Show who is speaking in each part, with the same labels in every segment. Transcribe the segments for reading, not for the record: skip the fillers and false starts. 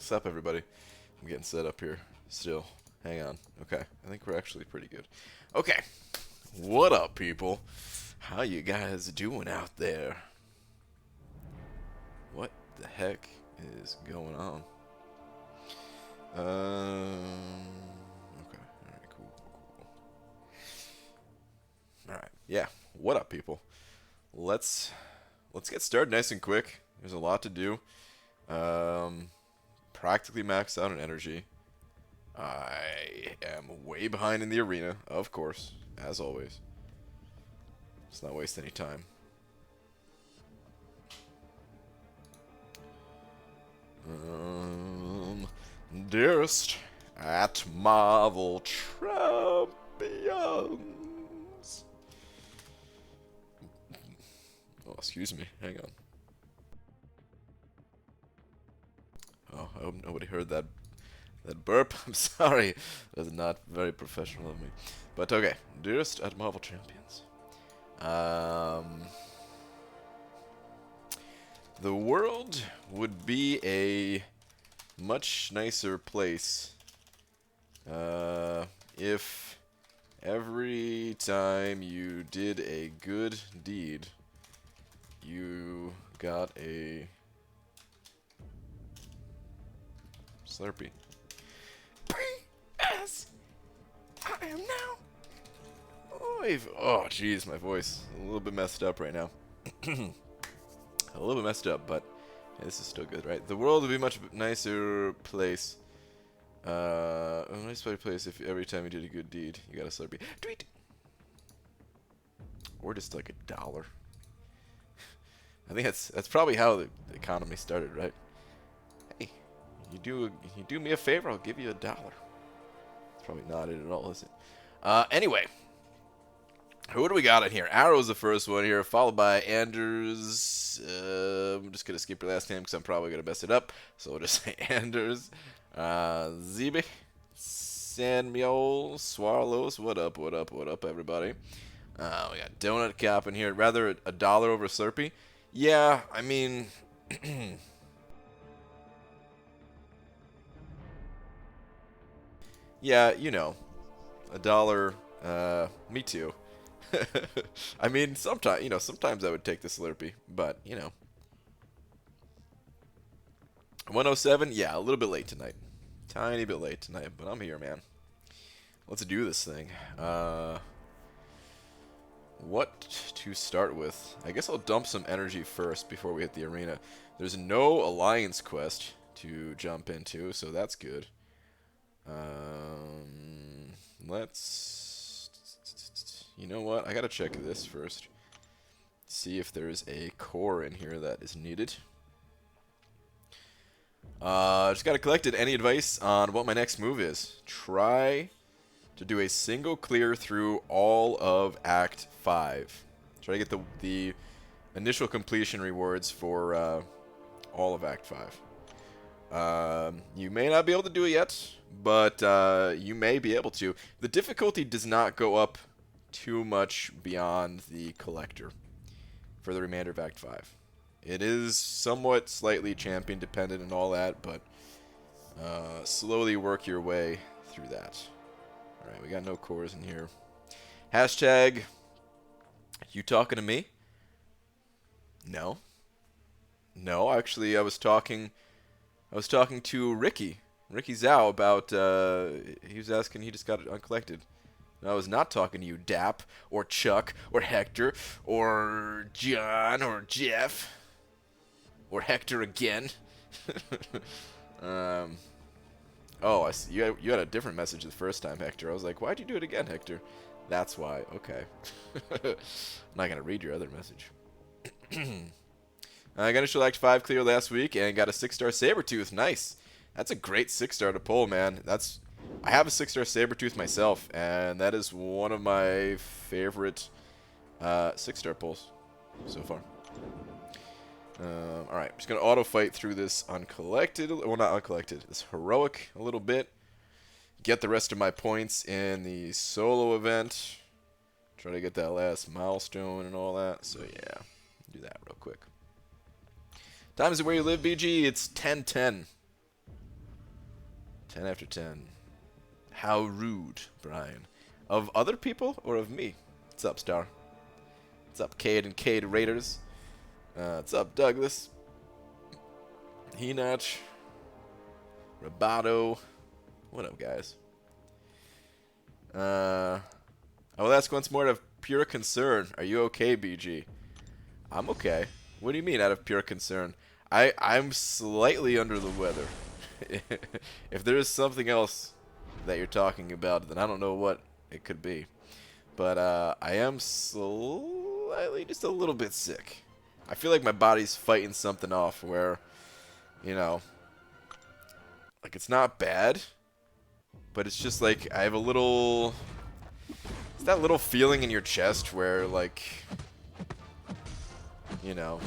Speaker 1: What's up, everybody? I'm getting set up here still. Hang on. Okay, I think we're actually pretty good. Okay, what up, people? How you guys doing out there? What the heck is going on? Okay, alright, cool. Alright, yeah, what up, people? Let's get started nice and quick. There's a lot to do. Practically maxed out in energy. I am way behind in the arena, of course, as always. Let's not waste any time. Dearest at Marvel Champions. Oh, excuse me. Hang on. Oh, I hope nobody heard that burp. I'm sorry. That's not very professional of me. But okay. Dearest at Marvel Champions. The world would be a much nicer place if every time you did a good deed, you got a Slurpee. P.S. I am now. Oh, jeez, my voice a little bit messed up right now. A little bit messed up, but yeah, this is still good, right? The world would be a much nicer place. A nice better place if every time you did a good deed, you got a Slurpee. Tweet. Or just like $1. I think that's probably how the economy started, right? Hey, you do me a favor, I'll give you $1. It's probably not it at all, is it? Anyway, who do we got in here? Arrow's the first one here, followed by Anders. I'm just gonna skip your last name because I'm probably gonna mess it up, so we'll just say Anders. Zibe, Samuel, Swallows. What up? What up? What up, everybody? We got Donut Cap in here. Rather $1 over Slurpee. Yeah, I mean. Yeah, you know, $1. Me too. I mean, sometimes I would take the Slurpee, but 107. Yeah, a little bit late tonight, tiny bit late tonight, but I'm here, man. Let's do this thing. What to start with? I guess I'll dump some energy first before we hit the arena. There's no alliance quest to jump into, so that's good. You know what? I gotta check this first. See if there's a core in here that is needed. Just gotta collect it. Any advice on what my next move is? Try to do a single clear through all of Act 5. Try to get the initial completion rewards for all of Act 5. You may not be able to do it yet, but you may be able to. The difficulty does not go up too much beyond the collector for the remainder of Act 5. It is somewhat slightly champion dependent and all that, but slowly work your way through that. Alright, we got no cores in here. Hashtag, you talking to me? No. No, actually I was talking to Ricky Zhao about, he was asking, he just got it uncollected. I was not talking to you, Dap, or Chuck, or Hector, or John, or Jeff, or Hector again. Oh, I see. You had a different message the first time, Hector. I was like, why'd you do it again, Hector? That's why. Okay. I'm not going to read your other message. I got initial Act 5 clear last week and got a 6-star Sabretooth. Nice. That's a great 6-star to pull, man. I have a 6-star Sabretooth myself, and that is one of my favorite 6-star pulls so far. Alright, I'm just going to auto-fight through this uncollected, well, not uncollected, this heroic a little bit. Get the rest of my points in the solo event. Try to get that last milestone and all that. So, yeah, do that real quick. Time is it where you live, BG? It's 10:10. 10 after 10. How rude, Brian. Of other people or of me? What's up, Star? What's up, Cade and Cade Raiders? What's up, Douglas? Heenach. Roboto. What up, guys? I will ask once more out of pure concern. Are you okay, BG? I'm okay. What do you mean out of pure concern? I'm slightly under the weather. If there is something else that you're talking about, then I don't know what it could be. But I am slightly, just a little bit sick. I feel like my body's fighting something off where, you know, like it's not bad, but it's just like I have a little, it's that little feeling in your chest where like, you know,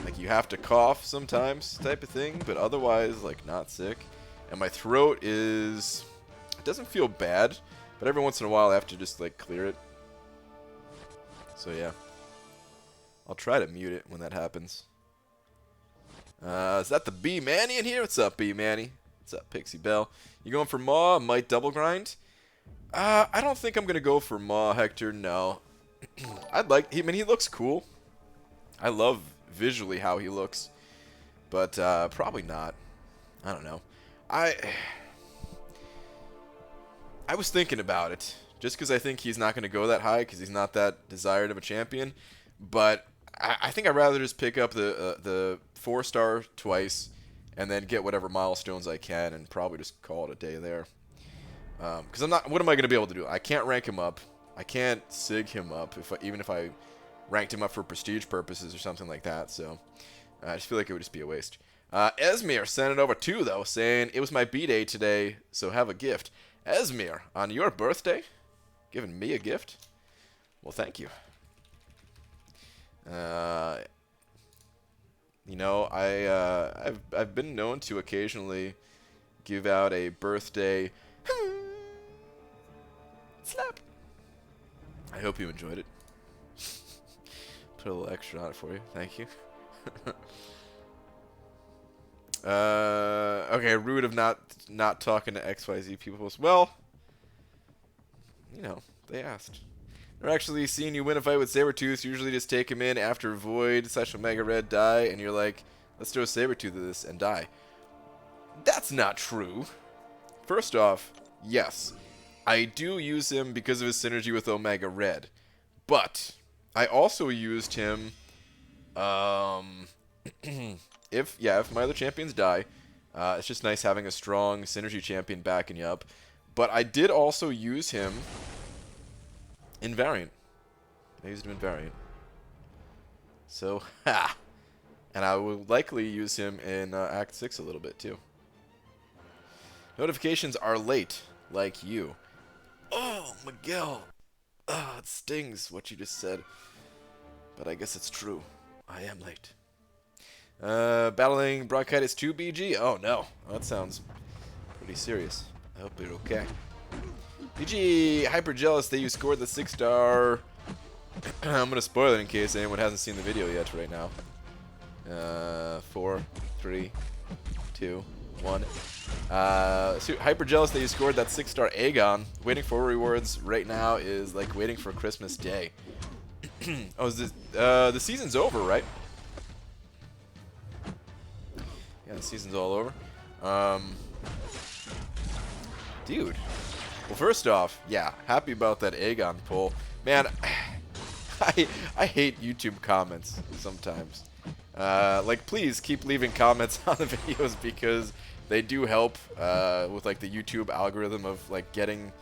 Speaker 1: like you have to cough sometimes type of thing, but otherwise like not sick. And my throat is, it doesn't feel bad, but every once in a while I have to just like clear it. So yeah, I'll try to mute it when that happens. Is that the B Manny in here? What's up, B Manny? What's up, Pixie Bell? You going for Maw? Might double grind? I don't think I'm gonna go for Maw, Hector. No. I'd like. I mean, he looks cool. I love visually how he looks, but probably not. I don't know. I was thinking about it, just because I think he's not going to go that high, because he's not that desired of a champion. But I think I'd rather just pick up the 4-star twice, and then get whatever milestones I can, and probably just call it a day there. Because I'm not. What am I going to be able to do? I can't rank him up. I can't sig him up even if I ranked him up for prestige purposes or something like that. So I just feel like it would just be a waste. Esmir sent it over too, though, saying it was my B-day today, so have a gift. Esmir, on your birthday, giving me a gift? Well, thank you. You know, I've been known to occasionally give out a birthday slap. I hope you enjoyed it. Put a little extra on it for you. Thank you. Okay, rude of not talking to XYZ people. Well, you know, they asked. They're actually seeing you win a fight with Sabretooth. Usually just take him in after Void / Omega Red die, and you're like, let's throw Sabretooth at this and die. That's not true. First off, yes, I do use him because of his synergy with Omega Red, but I also used him, if my other champions die, it's just nice having a strong synergy champion backing you up. But I did also use him in Variant. I used him in Variant. So, ha! And I will likely use him in Act 6 a little bit, too. Notifications are late, like you. Oh, Miguel! Ah, it stings what you just said. But I guess it's true. I am late. Battling Bronchitis 2 BG? Oh no, that sounds pretty serious. I hope you're okay. BG, hyper jealous that you scored the 6-star. I'm gonna spoil it in case anyone hasn't seen the video yet right now. 4, 3, 2, 1. So hyper jealous that you scored that 6-star Aegon. Waiting for rewards right now is like waiting for Christmas Day. Oh, is this, the season's over, right? Yeah, the season's all over. Dude. Well, first off, yeah, happy about that Aegon pull. Man, I hate YouTube comments sometimes. Like, please keep leaving comments on the videos because they do help with, like, the YouTube algorithm of, like, getting,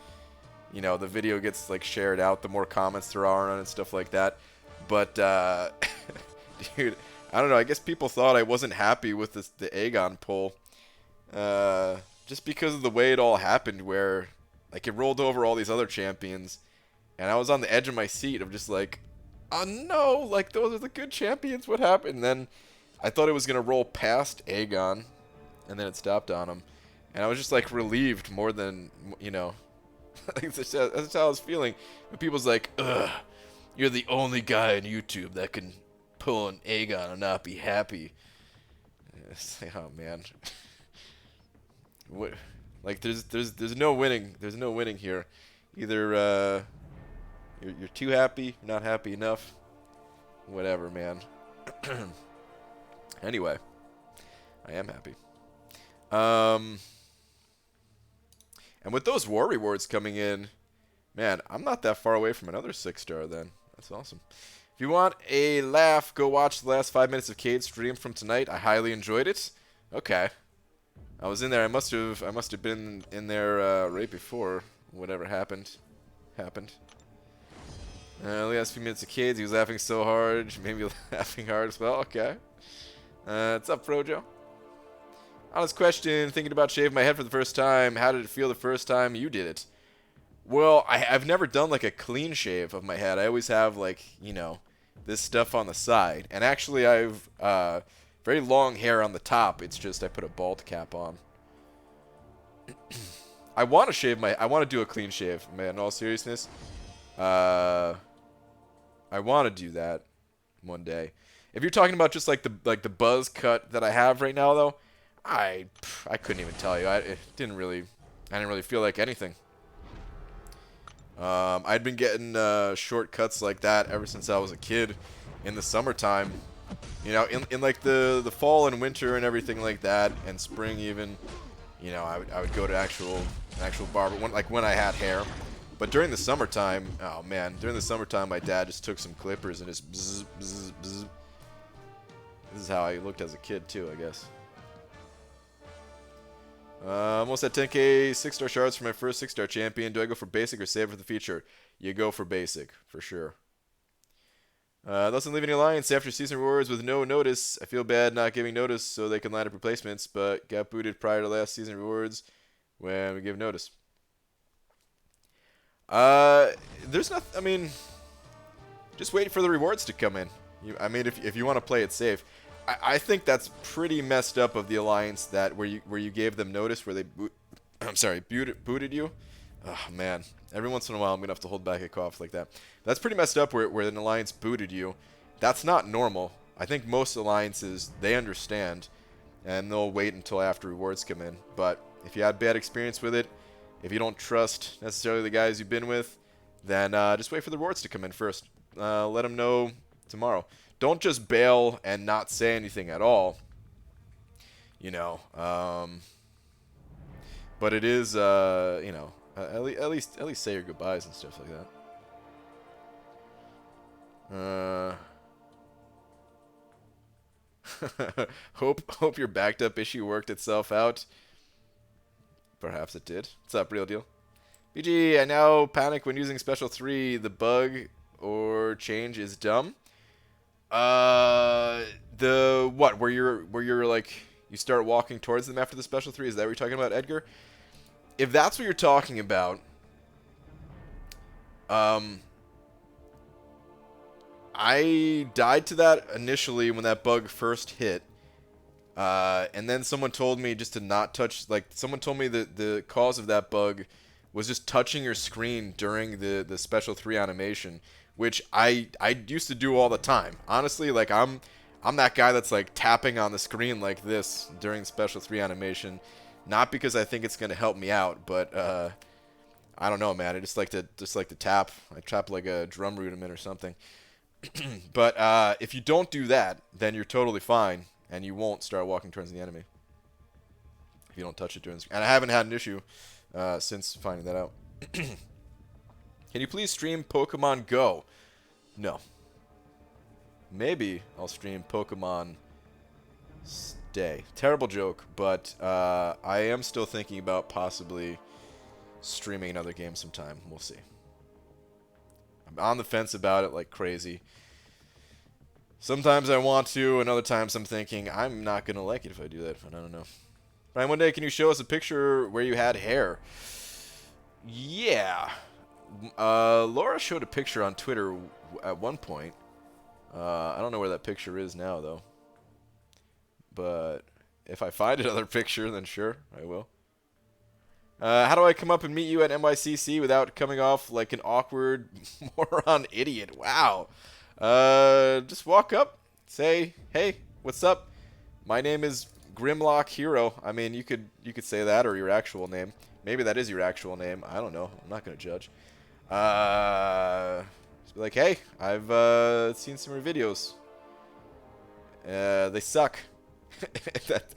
Speaker 1: you know, the video gets, like, shared out the more comments there are on it and stuff like that. But, dude, I don't know. I guess people thought I wasn't happy with the Aegon pull. Just because of the way it all happened where, like, it rolled over all these other champions. And I was on the edge of my seat of just like, oh no, like, those are the good champions. What happened? And then I thought it was going to roll past Aegon. And then it stopped on him. And I was just, like, relieved more than, you know. That's how I was feeling. When people's like, ugh, you're the only guy on YouTube that can pull an Aegon and not be happy. It's like, oh, man. What Like there's no winning. There's no winning here. Either you're too happy, you're not happy enough. Whatever, man. Anyway, I am happy. And with those war rewards coming in, man, I'm not that far away from another 6-star then. That's awesome. If you want a laugh, go watch the last 5 minutes of Cade's stream from tonight. I highly enjoyed it. Okay. I was in there. I must have been in there right before whatever happened. The last few minutes of Cade's, he was laughing so hard. Maybe laughing hard as well. Okay. What's up, Frojo? Honest question, thinking about shaving my head for the first time. How did it feel the first time you did it? Well, I've never done like a clean shave of my head. I always have like, you know, this stuff on the side. And actually I've very long hair on the top. It's just I put a bald cap on. I want to do a clean shave, man, in all seriousness. I want to do that one day. If you're talking about just like the buzz cut that I have right now though, I couldn't even tell you. I didn't really feel like anything. I'd been getting shortcuts like that ever since I was a kid in the summertime. You know, in like the fall and winter and everything like that, and spring even. You know, I would go to an actual barber when I had hair. But during the summertime, oh man, during the summertime, my dad just took some clippers and just bzz, bzz, bzz. This is how I looked as a kid too, I guess. Almost at 10k 6-star shards for my first 6-star champion. Do I go for basic or save for the future? You go for basic, for sure. Doesn't leave any alliance after season rewards with no notice. I feel bad not giving notice so they can line up replacements, but got booted prior to last season rewards when we give notice. There's not. I mean, just wait for the rewards to come in. I mean, if you want to play it safe, I think that's pretty messed up of the alliance that where you gave them notice where they booted you. Oh man, every once in a while I'm gonna have to hold back a cough like that. That's pretty messed up where an alliance booted you. That's not normal. I think most alliances, they understand and they'll wait until after rewards come in. But if you had bad experience with it, if you don't trust necessarily the guys you've been with, then just wait for the rewards to come in first. Let them know tomorrow. Don't just bail and not say anything at all. You know, but it is, you know, at least say your goodbyes and stuff like that. Hope your backed up issue worked itself out. Perhaps it did. What's up, real deal? BG, I now panic when using special 3. The bug or change is dumb. The what? Where you're like you start walking towards them after the special 3? Is that what you're talking about, Edgar? If that's what you're talking about, I died to that initially when that bug first hit. And then someone told me just to not touch, like, someone told me that the cause of that bug was just touching your screen during the special 3 animation, which I used to do all the time. Honestly, like, I'm that guy that's, like, tapping on the screen like this during special 3 animation, not because I think it's going to help me out, but, I don't know, man. I just like to tap. I tap like a drum rudiment or something. But, if you don't do that, then you're totally fine. And you won't start walking towards the enemy if you don't touch it during the... And I haven't had an issue since finding that out. Can you please stream Pokemon Go? No. Maybe I'll stream Pokemon Stay. Terrible joke, but I am still thinking about possibly streaming another game sometime. We'll see. I'm on the fence about it like crazy. Sometimes I want to, and other times I'm thinking, I'm not going to like it if I do that. I don't know. Ryan, one day, can you show us a picture where you had hair? Yeah. Laura showed a picture on Twitter at one point. I don't know where that picture is now, though. But if I find another picture, then sure, I will. How do I come up and meet you at NYCC without coming off like an awkward moron idiot? Wow. Just walk up, say, hey, what's up? My name is Grimlock Hero. I mean, you could say that, or your actual name. Maybe that is your actual name. I don't know. I'm not gonna judge. Just be like, hey, I've seen some of your videos. They suck.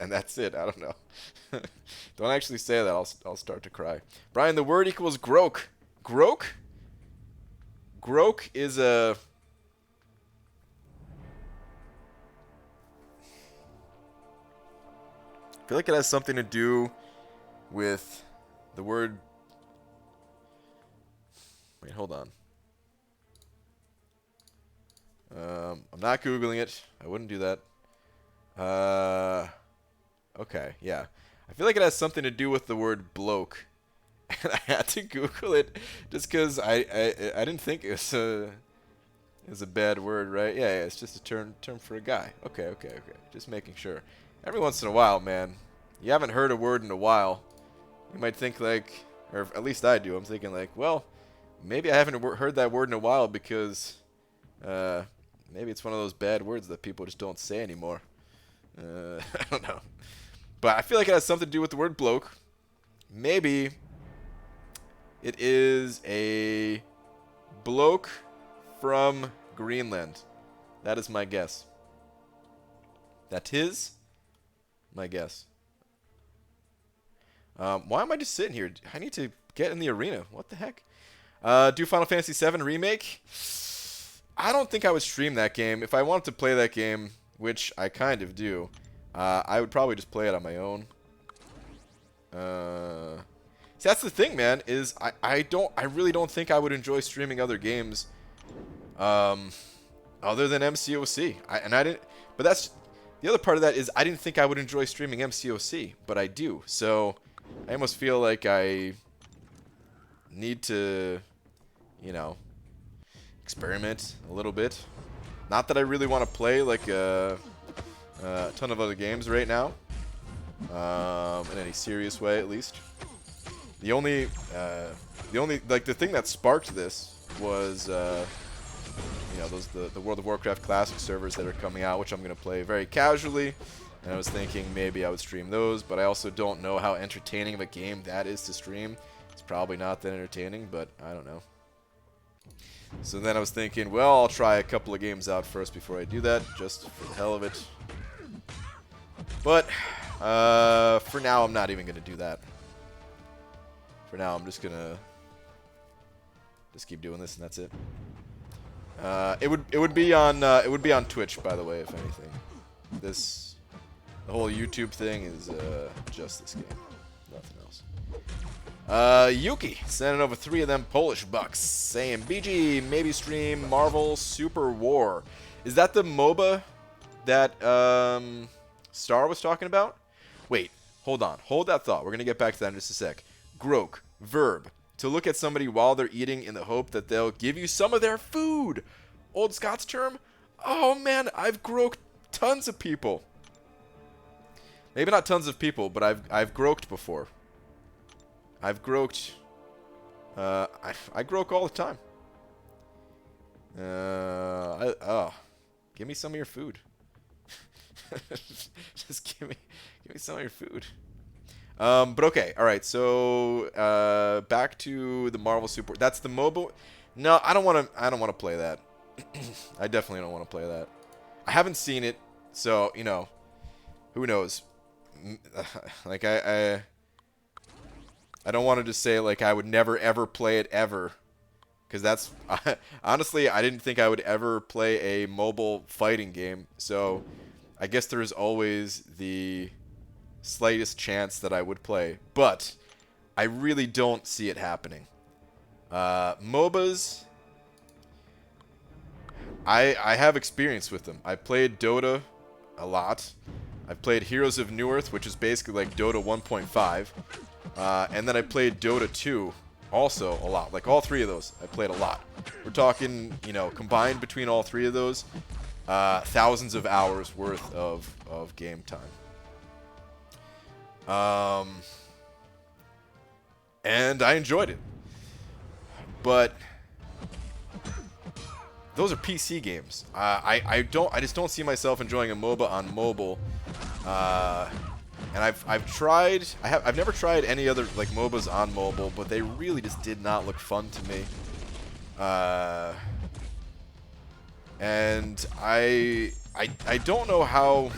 Speaker 1: And that's it. I don't know. Don't actually say that. I'll start to cry. Brian, the word equals grok. Grok? Grok is a... I feel like it has something to do with the word... Wait, hold on. I'm not Googling it. I wouldn't do that. Okay, yeah. I feel like it has something to do with the word bloke. And I had to Google it just because I didn't think it was a bad word, right? Yeah, it's just a term for a guy. Okay. Just making sure. Every once in a while, man, you haven't heard a word in a while. You might think like, or at least I do. I'm thinking like, well, maybe I haven't heard that word in a while because maybe it's one of those bad words that people just don't say anymore. I don't know. But I feel like it has something to do with the word bloke. Maybe it is a bloke from Greenland. That is my guess. That is my guess. Why am I just sitting here? I need to get in the arena. What the heck? Do Final Fantasy VII Remake? I don't think I would stream that game. If I wanted to play that game, which I kind of do, I would probably just play it on my own. See, that's the thing, man, is I really don't think I would enjoy streaming other games other than MCOC. But that's the other part of that is I didn't think I would enjoy streaming MCOC, but I do. So I almost feel like I need to, you know, experiment a little bit. Not that I really want to play like a ton of other games right now, in any serious way at least. The only like the thing that sparked this was you know, the World of Warcraft Classic servers that are coming out, which I'm gonna play very casually. And I was thinking maybe I would stream those, but I also don't know how entertaining of a game that is to stream. It's probably not that entertaining, but I don't know. So then I was thinking, well, I'll try a couple of games out first before I do that, just for the hell of it. But for now, I'm not even gonna do that. For now, I'm just gonna keep doing this, and that's it. It would be on Twitch, by the way, if anything. The whole YouTube thing is just this game, nothing else. Yuki sending over 3 of them Polish bucks, saying BG maybe stream Marvel Super War. Is that the MOBA that Star was talking about? Wait, hold on, hold that thought. We're gonna get back to that in just a sec. Grok, verb, to look at somebody while they're eating in the hope that they'll give you some of their food. Old Scots term? Oh man, I've groked tons of people. Maybe not tons of people, but I've groked before. I've groked. I grok all the time. Give me some of your food. Just give me some of your food. But okay, all right. So back to the Marvel Super. That's the mobile. No, I don't want to play that. I definitely don't want to play that. I haven't seen it, so you know, who knows? Like I don't want to just say like I would never ever play it ever, because that's honestly I didn't think I would ever play a mobile fighting game. So I guess there is always the slightest chance that I would play, but I really don't see it happening. MOBAs, I have experience with them. I played Dota a lot. I've played Heroes of Newerth, which is basically like Dota 1.5. And then I played Dota 2 also a lot. Like all 3 of those, I played a lot. We're talking, you know, combined between all 3 of those, thousands of hours worth of game time. And I enjoyed it. But those are PC games. I just don't see myself enjoying a MOBA on mobile And I've tried. I've never tried any other like MOBAs on mobile, but they really just did not look fun to me. And I don't know how.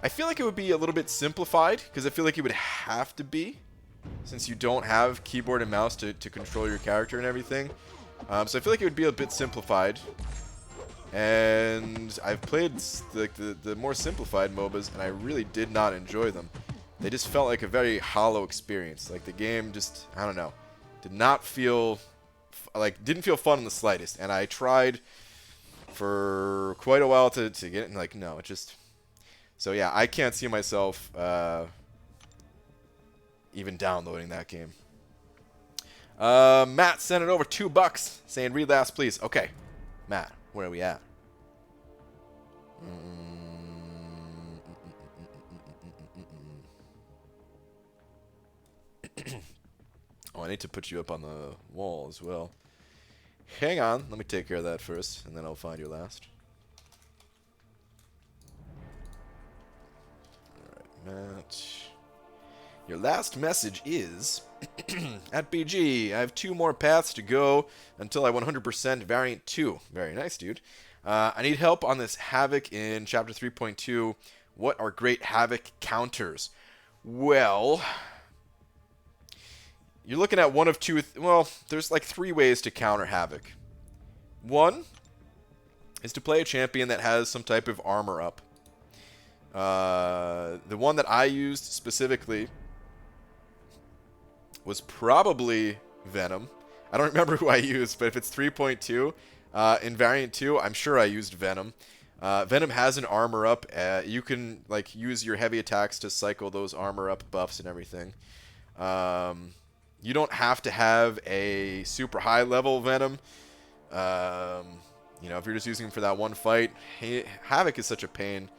Speaker 1: I feel like it would be a little bit simplified, because I feel like it would have to be, since you don't have keyboard and mouse to control your character and everything. So I feel like it would be a bit simplified. And I've played the more simplified MOBAs, and I really did not enjoy them. They just felt like a very hollow experience. Like the game just, I don't know, did not feel, didn't feel fun in the slightest. And I tried for quite a while to get it, and like, no, it just... So yeah, I can't see myself even downloading that game. Matt sent it over $2 saying read last please. Okay, Matt, where are we at? Oh, I need to put you up on the wall as well. Hang on, let me take care of that first, and then I'll find your last. Matt. Your last message is, at BG, I have 2 more paths to go until I 100% variant 2. Very nice, dude. I need help on this Havoc in Chapter 3.2. What are great Havoc counters? Well, you're looking at one of two... well, there's like 3 ways to counter Havoc. One is to play a champion that has some type of armor up. The one that I used specifically was probably Venom. I don't remember who I used, but if it's 3.2 in variant 2, I'm sure I used Venom. Venom has an armor up. You can like use your heavy attacks to cycle those armor up buffs and everything. You don't have to have a super high level Venom. You know, if you're just using him for that one fight, Havoc is such a pain.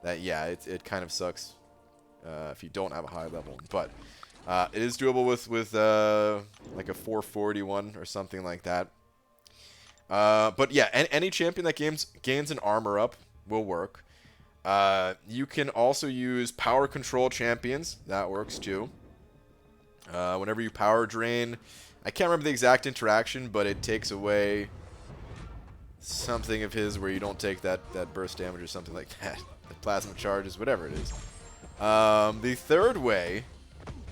Speaker 1: That, yeah, it kind of sucks if you don't have a high level. But it is doable with like a 441 or something like that. But yeah, any champion that gains an armor up will work. You can also use power control champions. That works too. Whenever you power drain, I can't remember the exact interaction, but it takes away something of his where you don't take that burst damage or something like that. Plasma charges, whatever it is. The third way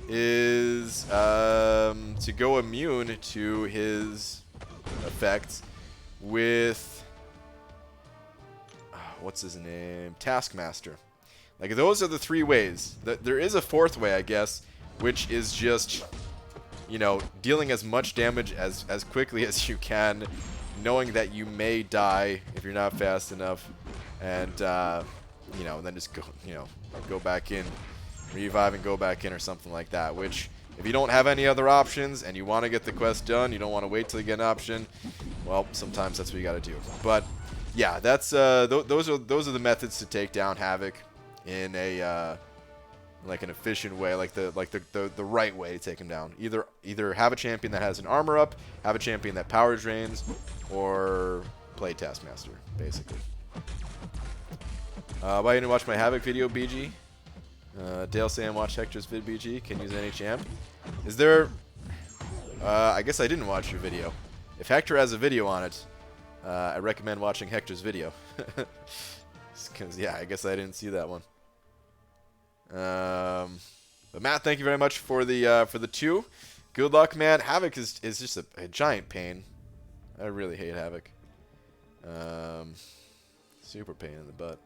Speaker 1: is to go immune to his effects with what's his name? Taskmaster. Like those are the 3 ways. There is a 4th way, I guess, which is just, you know, dealing as much damage as quickly as you can, knowing that you may die if you're not fast enough, and you know, then just go back in, revive and go back in or something like that. Which, if you don't have any other options and you want to get the quest done, you don't want to wait till you get an option. Well, sometimes that's what you got to do. But yeah, that's those are the methods to take down Havoc in a like an efficient way, like the right way to take him down. Either have a champion that has an armor up, have a champion that power drains, or play Taskmaster, basically. Why you didn't watch my Havoc video, BG? Dale saying watch Hector's vid, BG. Can use any champ. Is there... I guess I didn't watch your video. If Hector has a video on it, I recommend watching Hector's video. Because, yeah, I guess I didn't see that one. But Matt, thank you very much for the 2. Good luck, man. Havoc is just a giant pain. I really hate Havoc. Super pain in the butt.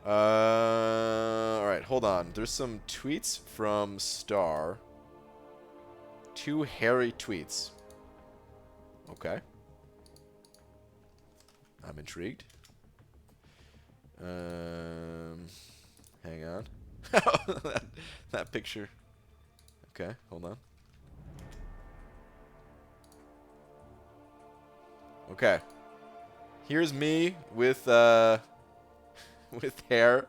Speaker 1: Alright, hold on. There's some tweets from Star. 2 hairy tweets. Okay. I'm intrigued. Hang on. that picture. Okay, hold on. Okay. Here's me with with hair.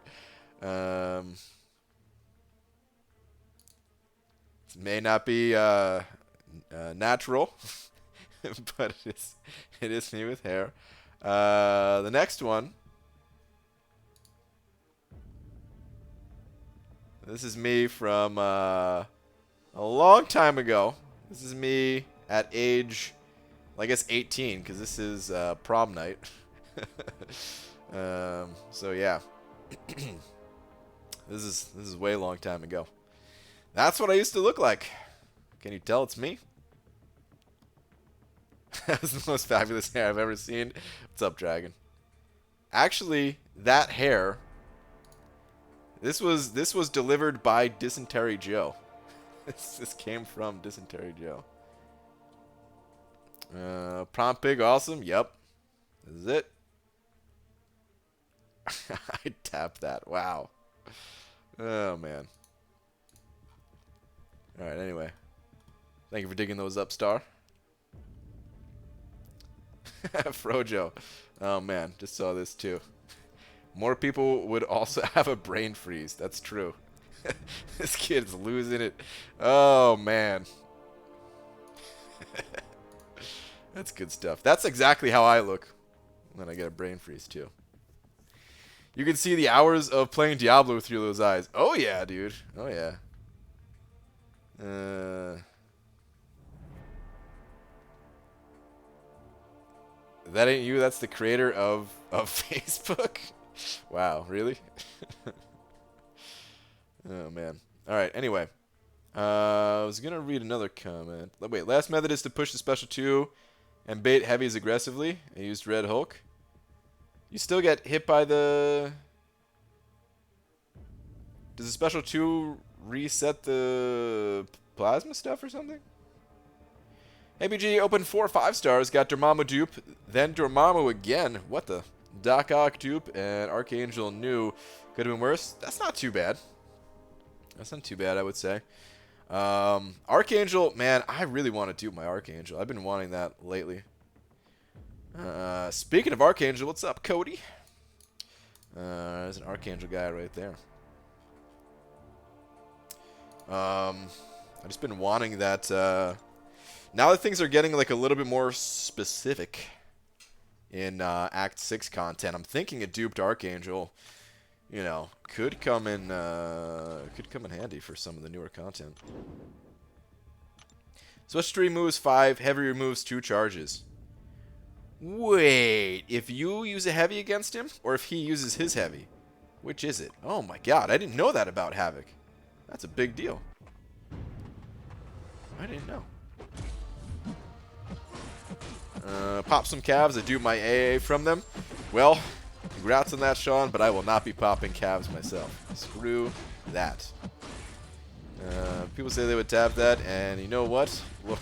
Speaker 1: It may not be natural, but it is me with hair. The next one This is me from a long time ago. This is me at age, well, I guess 18, because this is prom night. So yeah, this is way long time ago. That's what I used to look like. Can you tell it's me? That was the most fabulous hair I've ever seen. What's up, Dragon? Actually, that hair. This was delivered by Dysentery Joe. This came from Dysentery Joe. Prom pig, awesome. Yep, this is it. I tapped that. Wow. Oh man. All right. Anyway, thank you for digging those up, Star. Frojo. Oh man, just saw this too. More people would also have a brain freeze. That's true. This kid's losing it. Oh man. That's good stuff. That's exactly how I look when I get a brain freeze too. You can see the hours of playing Diablo through those eyes. Oh yeah, dude. Oh yeah. That ain't you. That's the creator of Facebook. Wow, really? Oh man. All right. Anyway, I was gonna read another comment. Wait. Last method is to push the special 2 and bait heavies aggressively. I used Red Hulk. You still get hit by the... Does the special 2 reset the plasma stuff or something? ABG opened 4 5-stars, got Dormammu dupe, then Dormammu again. What the? Doc Ock dupe and Archangel new. Could have been worse. That's not too bad. That's not too bad, I would say. Archangel, man, I really want to dupe my Archangel. I've been wanting that lately. Speaking of Archangel, what's up, Cody? There's an Archangel guy right there. I've just been wanting that. Now that things are getting like a little bit more specific in Act 6 content, I'm thinking a duped Archangel, you know, could come in handy for some of the newer content. Special 3 moves 5, heavy removes 2 charges. Wait, if you use a heavy against him, or if he uses his heavy? Which is it? Oh my god, I didn't know that about Havoc. That's a big deal. I didn't know. Pop some calves. I do my AA from them. Well, congrats on that, Sean, but I will not be popping calves myself. Screw that. People say they would tap that, and you know what? Well,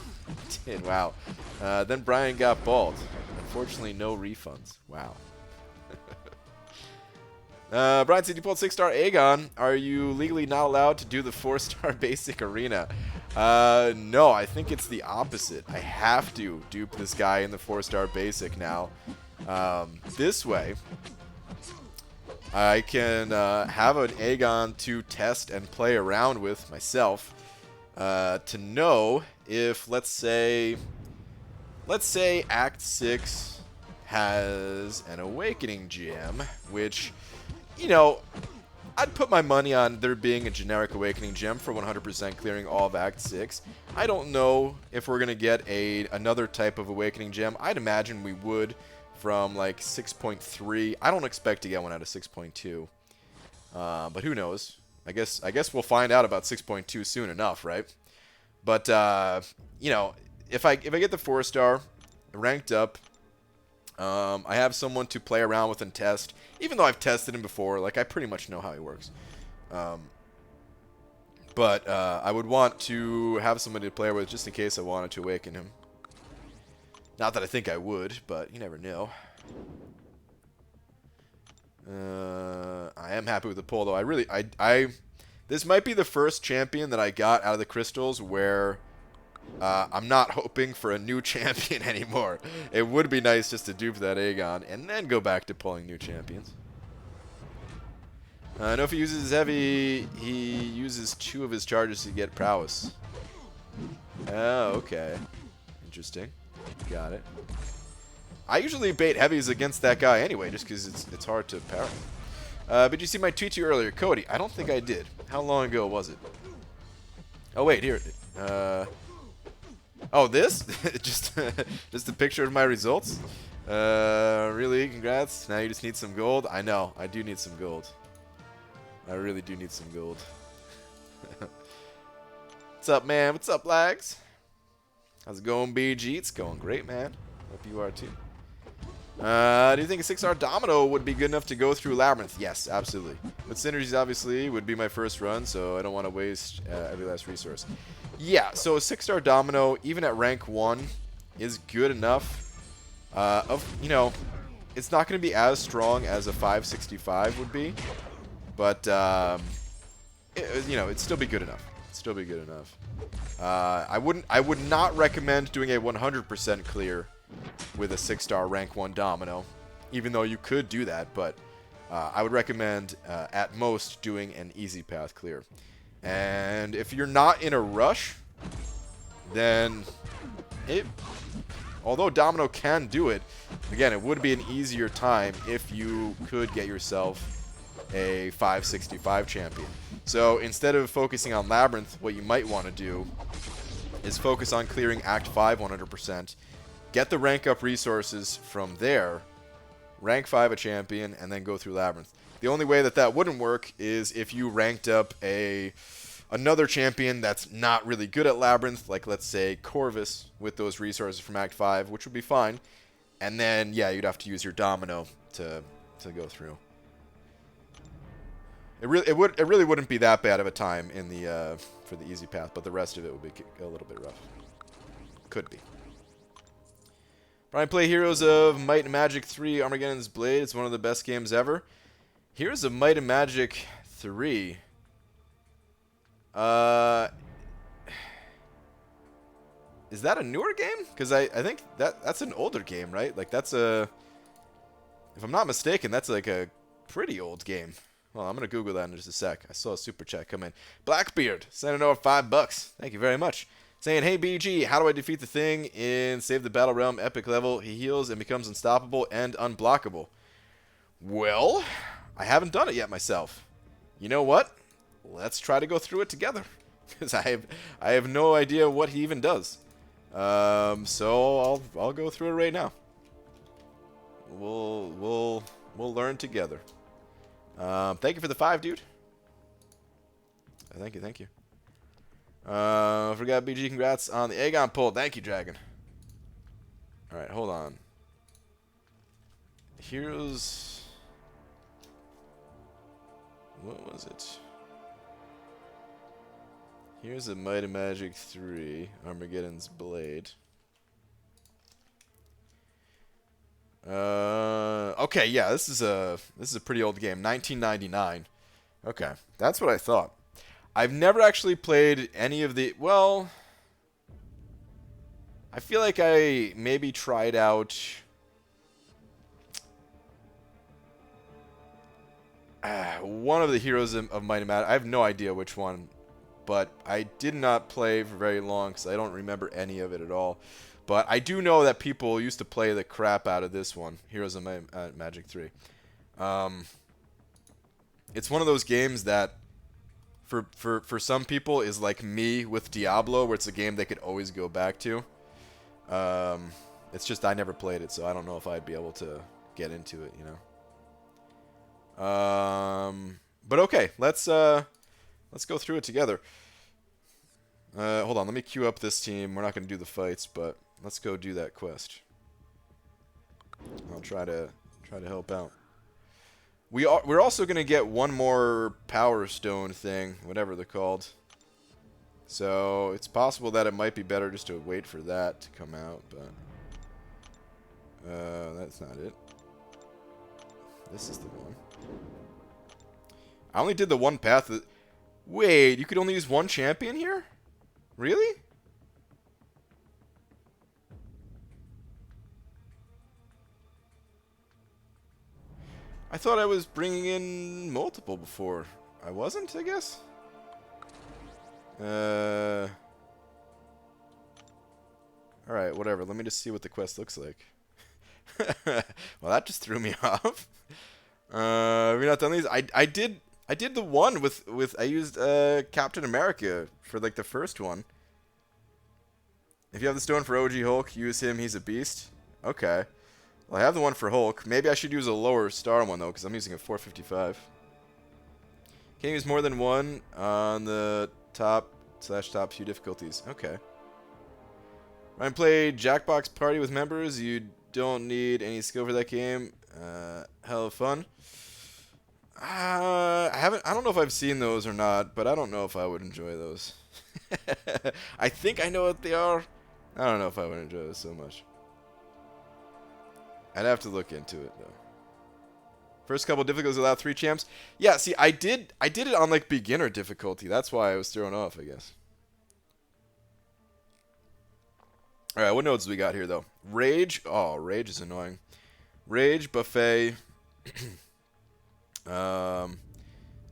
Speaker 1: did. Wow. Then Brian got bald. Unfortunately, no refunds. Wow. Brian said you pulled 6-star Aegon. Are you legally not allowed to do the 4-star basic arena? No, I think it's the opposite. I have to dupe this guy in the 4-star basic now. This way, I can have an Aegon to test and play around with myself to know if, let's say Act 6 has an Awakening Gem, which, you know, I'd put my money on there being a generic Awakening Gem for 100% clearing all of Act 6. I don't know if we're going to get another type of Awakening Gem. I'd imagine we would from like 6.3. I don't expect to get one out of 6.2. But who knows? I guess we'll find out about 6.2 soon enough, right? But you know, if I get the 4-star ranked up, I have someone to play around with and test. Even though I've tested him before, like I pretty much know how he works. But I would want to have somebody to play with just in case I wanted to awaken him. Not that I think I would, but you never know. I am happy with the pull though. This might be the first champion that I got out of the crystals where I'm not hoping for a new champion anymore. It would be nice just to dupe that Aegon and then go back to pulling new champions. I know if he uses his heavy, he uses 2 of his charges to get prowess. Oh, okay. Interesting. Got it. I usually bait heavies against that guy anyway, just because it's hard to parry. Did you see my tweet to you earlier? Cody, I don't think I did. How long ago was it? Oh, wait, here. Oh, this? just a picture of my results? Really? Congrats. Now you just need some gold? I know. I do need some gold. I really do need some gold. What's up, man? What's up, lags? How's it going, BG? It's going great, man. Hope you are, too. Do you think a 6-star Domino would be good enough to go through Labyrinth? Yes, absolutely. With Synergies, obviously, would be my first run, so I don't want to waste every last resource. Yeah, so a 6-star Domino, even at rank 1, is good enough. You know, it's not going to be as strong as a 565 would be, but, you know, it'd still be good enough. It'd still be good enough. I would not recommend doing a 100% clear with a 6-star rank 1 Domino, even though you could do that, but I would recommend at most doing an easy path clear. And if you're not in a rush, then although Domino can do it, again, it would be an easier time if you could get yourself a 565 champion. So instead of focusing on Labyrinth, what you might want to do is focus on clearing Act 5 100%, get the rank up resources from there, rank 5 a champion, and then go through Labyrinth. The only way that that wouldn't work is if you ranked up another champion that's not really good at Labyrinth, like let's say Corvus, with those resources from Act 5, which would be fine. And then, yeah, you'd have to use your Domino to go through. It really wouldn't be that bad of a time in the for the easy path, but the rest of it would be a little bit rough. Could be. Brian, play Heroes of Might and Magic 3 Armageddon's Blade. It's one of the best games ever. Heroes of Might and Magic 3. Is that a newer game? Because I think that's an older game, right? Like that's if I'm not mistaken, that's like a pretty old game. Well, I'm gonna Google that in just a sec. I saw a super chat come in. Blackbeard sending over $5. Thank you very much. Saying, hey BG, how do I defeat the Thing in Save the Battle Realm epic level? He heals and becomes unstoppable and unblockable. Well, I haven't done it yet myself. You know what? Let's try to go through it together, because I have no idea what he even does. So I'll go through it right now. We'll learn together. Thank you for the 5, dude. Thank you. Forgot BG, congrats on the Aegon pull. Thank you, Dragon. Alright, hold on. Heroes. What was it? Here's a Might and Magic 3, Armageddon's Blade. Okay, yeah, this is a pretty old game, 1999. Okay, that's what I thought. I've never actually played any of the, well, I feel like I maybe tried out one of the Heroes of Might and Magic. I have no idea which one, but I did not play for very long because I don't remember any of it at all. But I do know that people used to play the crap out of this one, Heroes of Magic 3. It's one of those games that for some people is like me with Diablo, where it's a game they could always go back to. It's just I never played it, so I don't know if I'd be able to get into it, you know. But okay, let's go through it together. Hold on, let me queue up this team. We're not going to do the fights, but let's go do that quest. I'll try to help out. We're also going to get one more Power Stone thing, whatever they're called. So it's possible that it might be better just to wait for that to come out, but that's not it. This is the one. I only did the one path. Wait, you could only use one champion here? Really? I thought I was bringing in multiple before. I wasn't, I guess? Alright, whatever. Let me just see what the quest looks like. Well, that just threw me off. Have we not done these? I did the one with I used Captain America for like the first one. If you have the stone for OG Hulk, use him. He's a beast. Okay. Well, I have the one for Hulk. Maybe I should use a lower star one though, because I'm using a 455. Can't use more than one on the top few difficulties. Okay. Ryan played Jackbox Party with members. You don't need any skill for that game. Hell of fun. I don't know if I've seen those or not, but I don't know if I would enjoy those. I think I know what they are. I don't know if I would enjoy those so much. I'd have to look into it though. First couple difficulties allow 3 champs. Yeah, see, I did it on like beginner difficulty. That's why I was thrown off, I guess. All right, what nodes do we got here though? Rage. Oh, Rage is annoying. Rage, Buffet.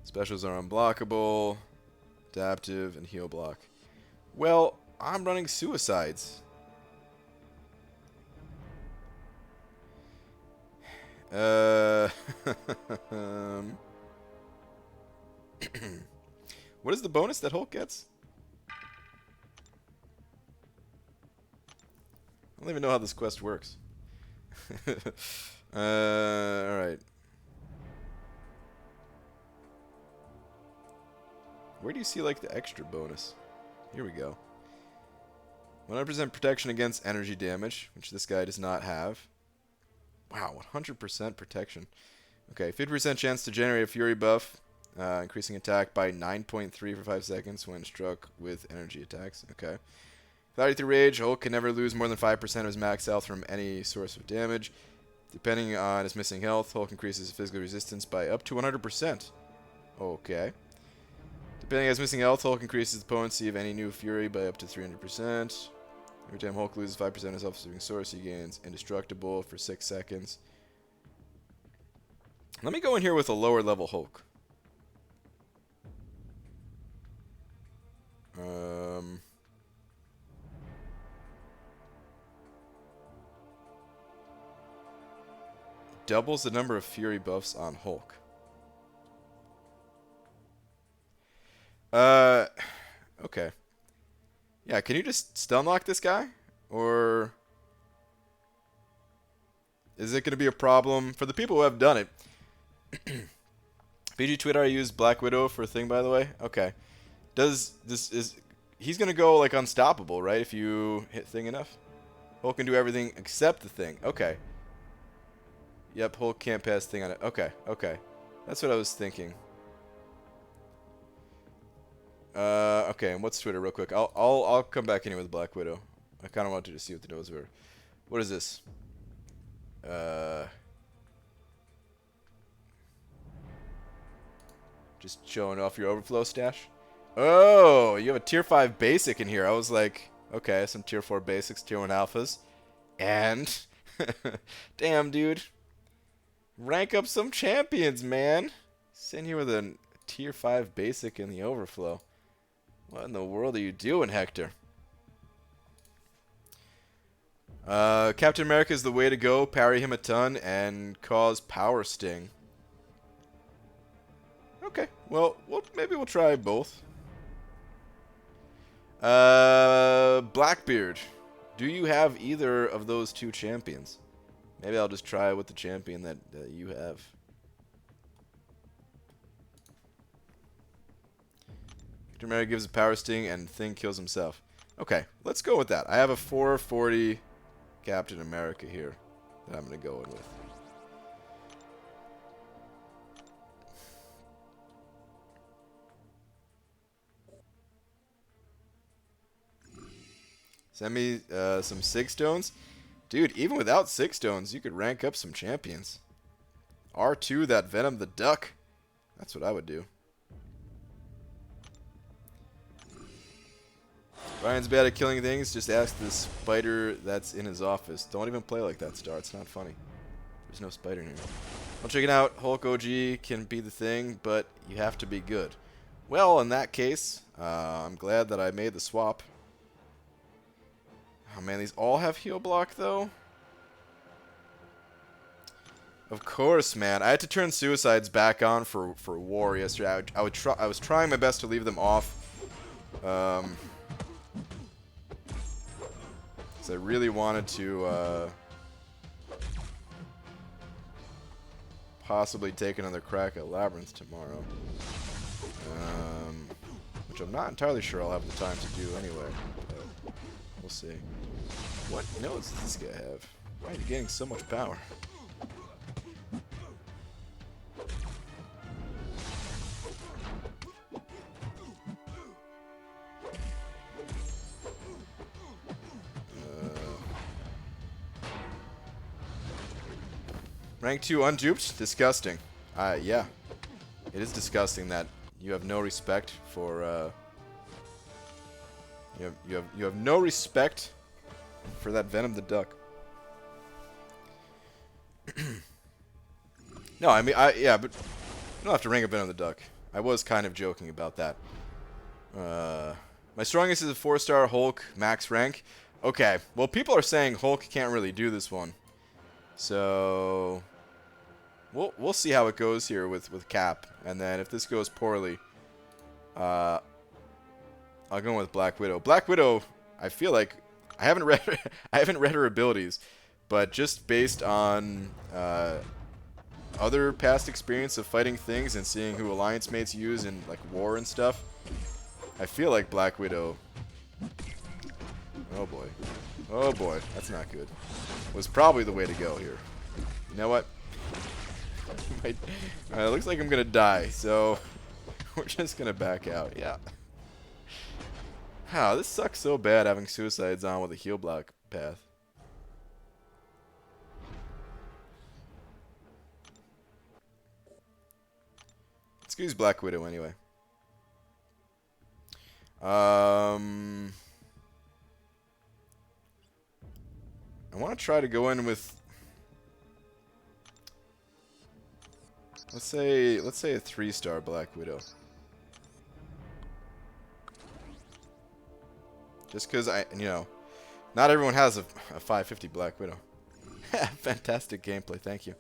Speaker 1: Specials are unblockable, adaptive, and heal block. Well, I'm running Suicides. What is the bonus that Hulk gets? I don't even know how this quest works. Alright. Where do you see, like, the extra bonus? Here we go. 100% protection against energy damage, which this guy does not have. Wow, 100% protection. Okay, 50% chance to generate a Fury buff, increasing attack by 9.3 for 5 seconds when struck with energy attacks. Okay. Clarity through Rage, Hulk can never lose more than 5% of his max health from any source of damage. Depending on his missing health, Hulk increases his physical resistance by up to 100%. Okay. Depending on his missing health, Hulk increases the potency of any new Fury by up to 300%. Every time Hulk loses 5% of his health-saving source, he gains indestructible for 6 seconds. Let me go in here with a lower level Hulk. Doubles the number of Fury buffs on Hulk. Okay. Yeah, can you just stun lock this guy? Or is it going to be a problem for the people who have done it? PG Twitter, I used Black Widow for a thing, by the way. Okay. He's going to go like unstoppable, right? If you hit thing enough. Hulk can do everything except the thing. Okay. Yep, Hulk can't pass thing on it. Okay, okay. That's what I was thinking. Okay, and what's Twitter real quick? I'll come back in here with Black Widow. I kind of wanted to see what the nodes were. What is this? Just showing off your overflow stash. Oh, you have a tier 5 basic in here. I was like, okay, some tier 4 basics, tier 1 alphas. And damn, dude. Rank up some champions, man. Sitting here with a tier 5 basic in the overflow. What in the world are you doing, Hector? Captain America is the way to go. Parry him a ton and cause power sting. Okay, well maybe we'll try both. Blackbeard, do you have either of those 2 champions? Maybe I'll just try with the champion that you have. Captain America gives a power sting and Thing kills himself. Okay, let's go with that. I have a 440 Captain America here that I'm going to go in with. Send me some 6 stones. Dude, even without 6 stones, you could rank up some champions. R2, that Venom the Duck. That's what I would do. Ryan's bad at killing things. Just ask the spider that's in his office. Don't even play like that, Star. It's not funny. There's no spider in here. Well, check it out. Hulk OG can be the thing, but you have to be good. Well, in that case, I'm glad that I made the swap. Oh man, these all have heal block though. Of course, man. I had to turn suicides back on for war yesterday. I was trying my best to leave them off. 'Cause I really wanted to possibly take another crack at Labyrinth tomorrow. Which I'm not entirely sure I'll have the time to do anyway. But we'll see. What nodes does this guy have? Why are you getting so much power? Rank 2 unduped? Disgusting. Yeah. It is disgusting that you have no respect for, you have no respect for that Venom the Duck. No, I mean, yeah, but you don't have to rank a Venom the Duck. I was kind of joking about that. My strongest is a 4-star Hulk max rank. Okay, well, people are saying Hulk can't really do this one. So we'll see how it goes here with Cap, and then if this goes poorly, I'll go with Black Widow. Black Widow, I feel like I haven't read her abilities, but just based on other past experience of fighting things and seeing who alliance mates use in like war and stuff, I feel like Black Widow. Oh boy. Oh boy, that's not good. Was probably the way to go here. You know what? It looks like I'm gonna die, so we're just gonna back out. Yeah. Wow, this sucks so bad having suicides on with a heal block path. Excuse Black Widow anyway. I want to try to go in with, let's say a 3-star Black Widow. Just because not everyone has a 550 Black Widow. Fantastic gameplay, thank you.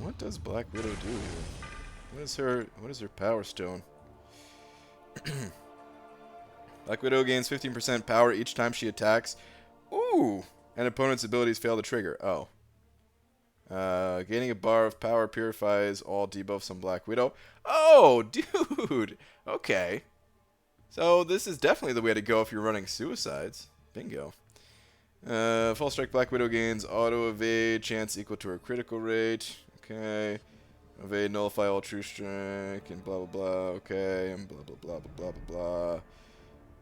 Speaker 1: What does Black Widow do here? What is her power stone? Black Widow gains 15% power each time she attacks. Ooh! And opponent's abilities fail to trigger. Oh. Gaining a bar of power purifies all debuffs on Black Widow. Oh, dude! Okay. So this is definitely the way to go if you're running suicides. Bingo. Full Strike Black Widow gains auto evade, chance equal to her critical rate. Okay. Evade, nullify all true strike, and blah blah blah. Okay, and blah blah blah blah blah blah blah.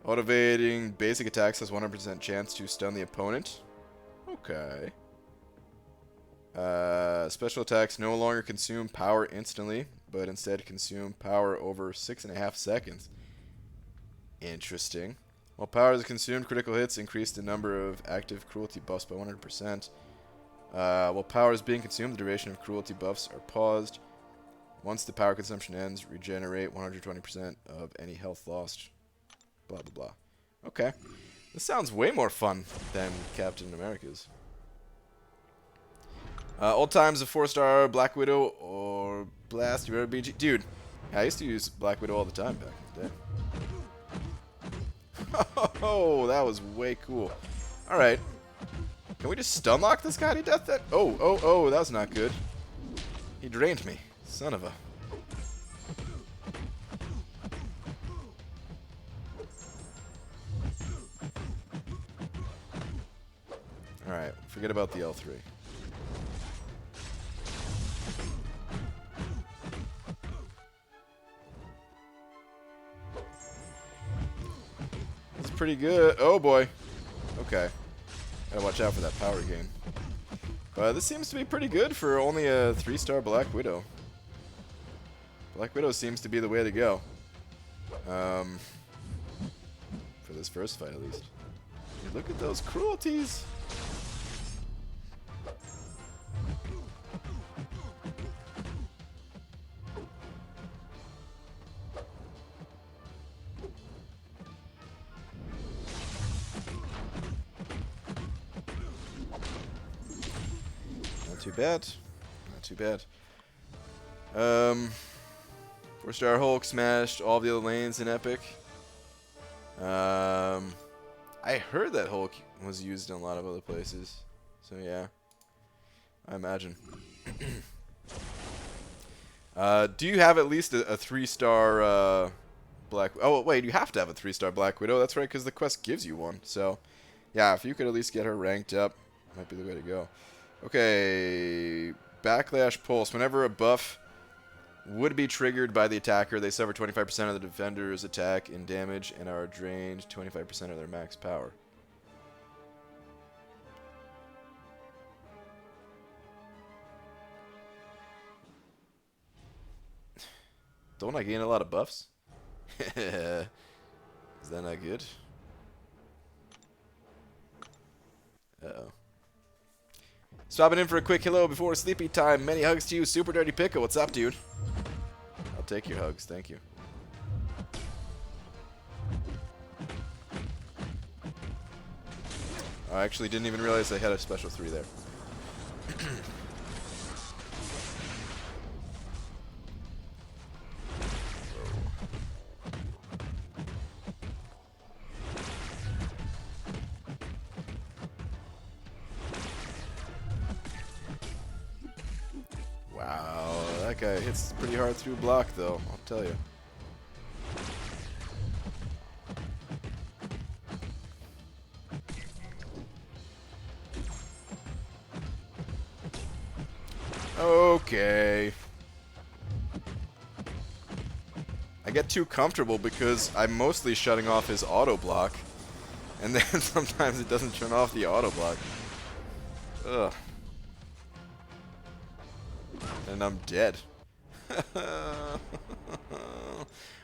Speaker 1: Auto evading basic attacks has 100% chance to stun the opponent. Okay. Special attacks no longer consume power instantly, but instead consume power over 6.5 seconds. Interesting. While power is consumed, critical hits increase the number of active cruelty buffs by 100%. While power is being consumed, the duration of cruelty buffs are paused. Once the power consumption ends, regenerate 120% of any health lost. Blah, blah, blah. Okay. This sounds way more fun than Captain America's. Old times of 4-star Black Widow or Blast your BG. Dude, I used to use Black Widow all the time back in the day. Oh, that was way cool. Alright. Can we just stun lock this guy to death then? Oh, that was not good. He drained me. Son of a... Alright, forget about the L3. It's pretty good. Oh boy. Okay. Gotta watch out for that power gain. But this seems to be pretty good for only a 3-star Black Widow. Black Widow seems to be the way to go. For this first fight, at least. Dude, look at those cruelties! too bad. Not too bad. 4-star Hulk smashed all the other lanes in Epic. I heard that Hulk was used in a lot of other places. So yeah, I imagine. Do you have at least a 3-star Black... Oh, wait, you have to have a 3-star Black Widow. That's right, because the quest gives you one. So, yeah, if you could at least get her ranked up, might be the way to go. Okay, Backlash Pulse. Whenever a buff would be triggered by the attacker, they suffer 25% of the defender's attack in damage and are drained 25% of their max power. Don't I gain a lot of buffs? Is that not good? Uh-oh. Swapping in for a quick hello before sleepy time. Many hugs to you, Super Dirty Pickle. What's up, dude? I'll take your hugs. Thank you. I actually didn't even realize I had a special 3 there. Wow, that guy hits pretty hard through block, though, I'll tell you. Okay. I get too comfortable because I'm mostly shutting off his auto block, and then sometimes it doesn't turn off the auto block. Ugh. And I'm dead. Alright,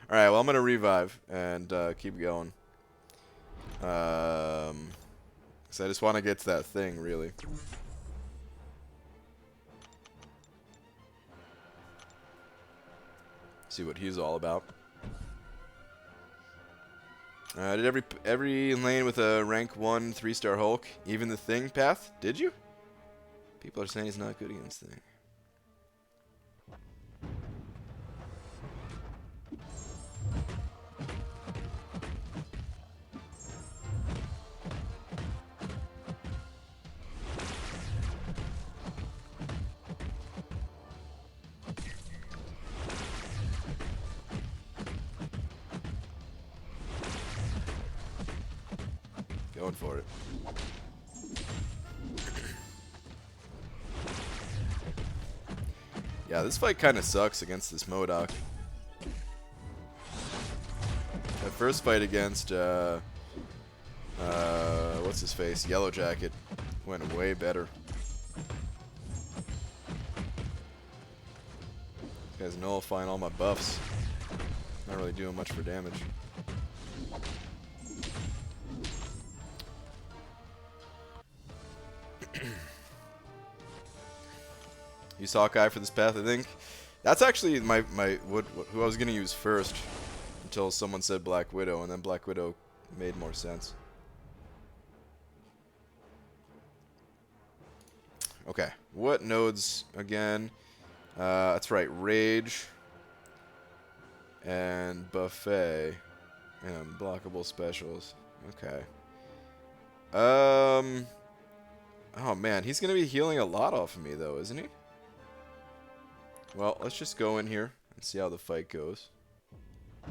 Speaker 1: well, I'm going to revive and keep going. Because I just want to get to that thing, really. See what he's all about. Did every lane with a rank 1 3-star Hulk, even the Thing path? Did you? People are saying he's not good against Thing. Going for it. Yeah, this fight kind of sucks against this MODOK. The first fight against, what's his face? Yellow Jacket went way better. This guy's nullifying all my buffs. Not really doing much for damage. Use Hawkeye for this path, I think. That's actually who I was gonna use first, until someone said Black Widow, and then Black Widow made more sense. Okay, what nodes again? That's right, Rage and Buffet and unblockable specials. Okay. Oh man, he's gonna be healing a lot off of me though, isn't he? Well, let's just go in here and see how the fight goes. I'm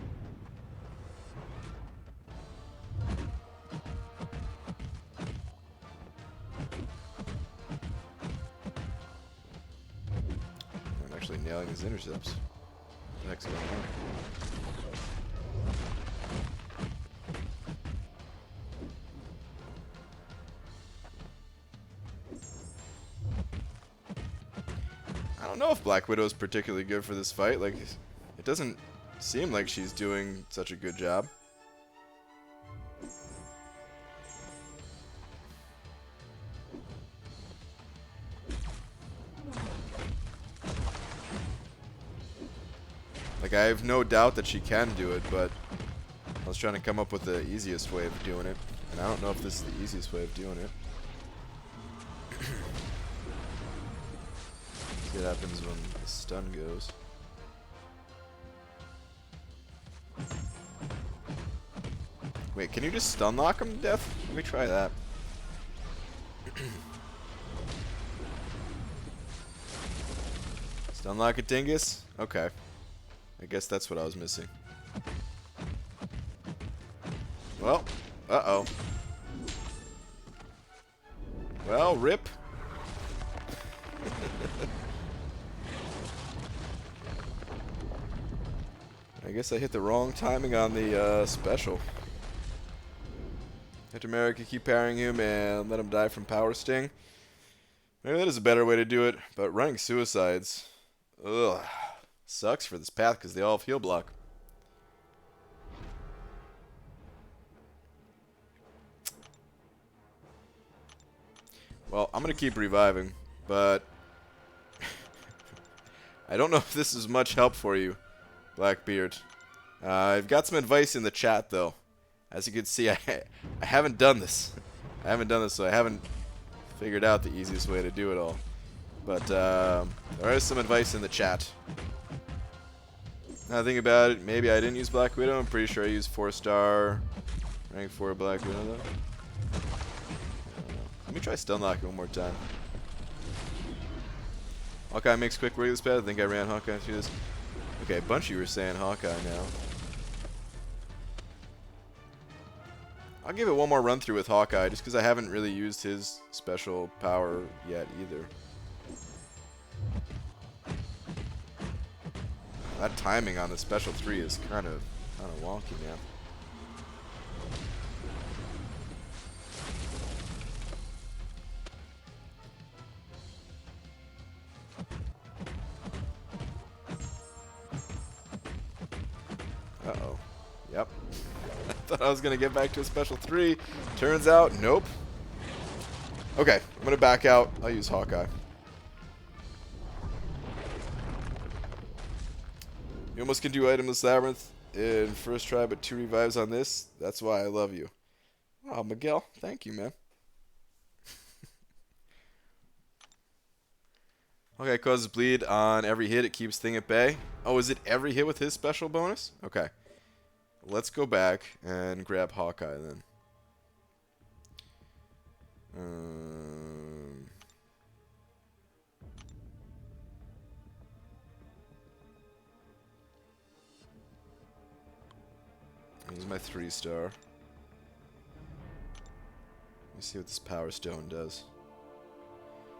Speaker 1: actually nailing his intercepts. What the heck's going on? I don't know if Black Widow is particularly good for this fight. Like, it doesn't seem like she's doing such a good job. Like, I have no doubt that she can do it, but I was trying to come up with the easiest way of doing it, and I don't know if this is the easiest way of doing it. See what happens when the stun goes. Wait, can you just stun lock him to death? Let me try that. Stun lock a dingus? Okay. I guess that's what I was missing. Well, uh-oh. Well, rip. I guess I hit the wrong timing on the special. Captain America keep parrying him and let him die from power sting. Maybe that is a better way to do it, but running suicides, ugh, sucks for this path because they all have heal block. Well, I'm going to keep reviving, but I don't know if this is much help for you, Blackbeard. I've got some advice in the chat, though. As you can see, I haven't done this. I haven't done this, so I haven't figured out the easiest way to do it all. But there is some advice in the chat. Now think about it, maybe I didn't use Black Widow. I'm pretty sure I used 4-star rank 4 Black Widow, though. Let me try stun locking one more time. Hawkeye makes quick work of this path. I think I ran Hawkeye through this. Okay, a bunch of you were saying Hawkeye now. I'll give it one more run through with Hawkeye, just because I haven't really used his special power yet either. That timing on the special 3 is kind of wonky now. Uh-oh. Yep. I thought I was going to get back to a special 3. Turns out, nope. Okay, I'm going to back out. I'll use Hawkeye. You almost can do Itemless Labyrinth in first try, but 2 revives on this. That's why I love you. Oh, Miguel, thank you, man. Okay, causes bleed on every hit. It keeps thing at bay. Oh, is it every hit with his special bonus? Okay. Let's go back and grab Hawkeye then. Here's my 3-star. Let me see what this Power Stone does.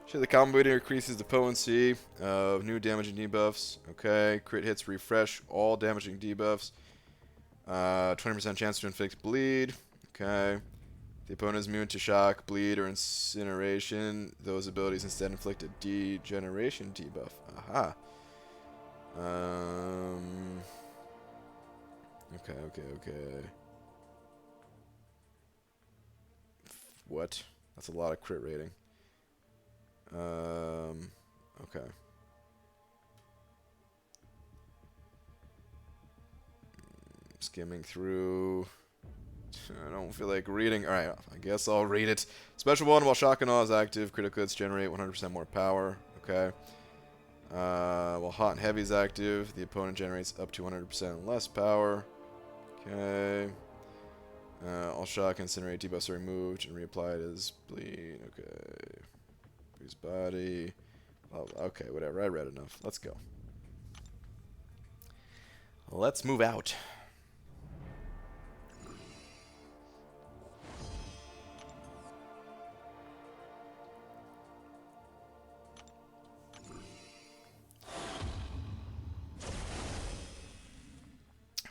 Speaker 1: Sure, the combo increases the potency of new damaging debuffs. Okay, crit hits refresh all damaging debuffs. 20% chance to inflict bleed. Okay. The opponent is immune to shock, bleed, or incineration. Those abilities instead inflict a degeneration debuff. Aha. Okay. What? That's a lot of crit rating. Okay. Skimming through. I don't feel like reading. Alright, I guess I'll read it. Special 1, while Shock and Awe is active, critical hits generate 100% more power. Okay. While Hot and Heavy is active, the opponent generates up to 100% less power. Okay. All Shock and Incinerate debuffs are removed and reapplied as bleed. Okay. Bruise body. Oh, okay, whatever. I read enough. Let's go. Let's move out.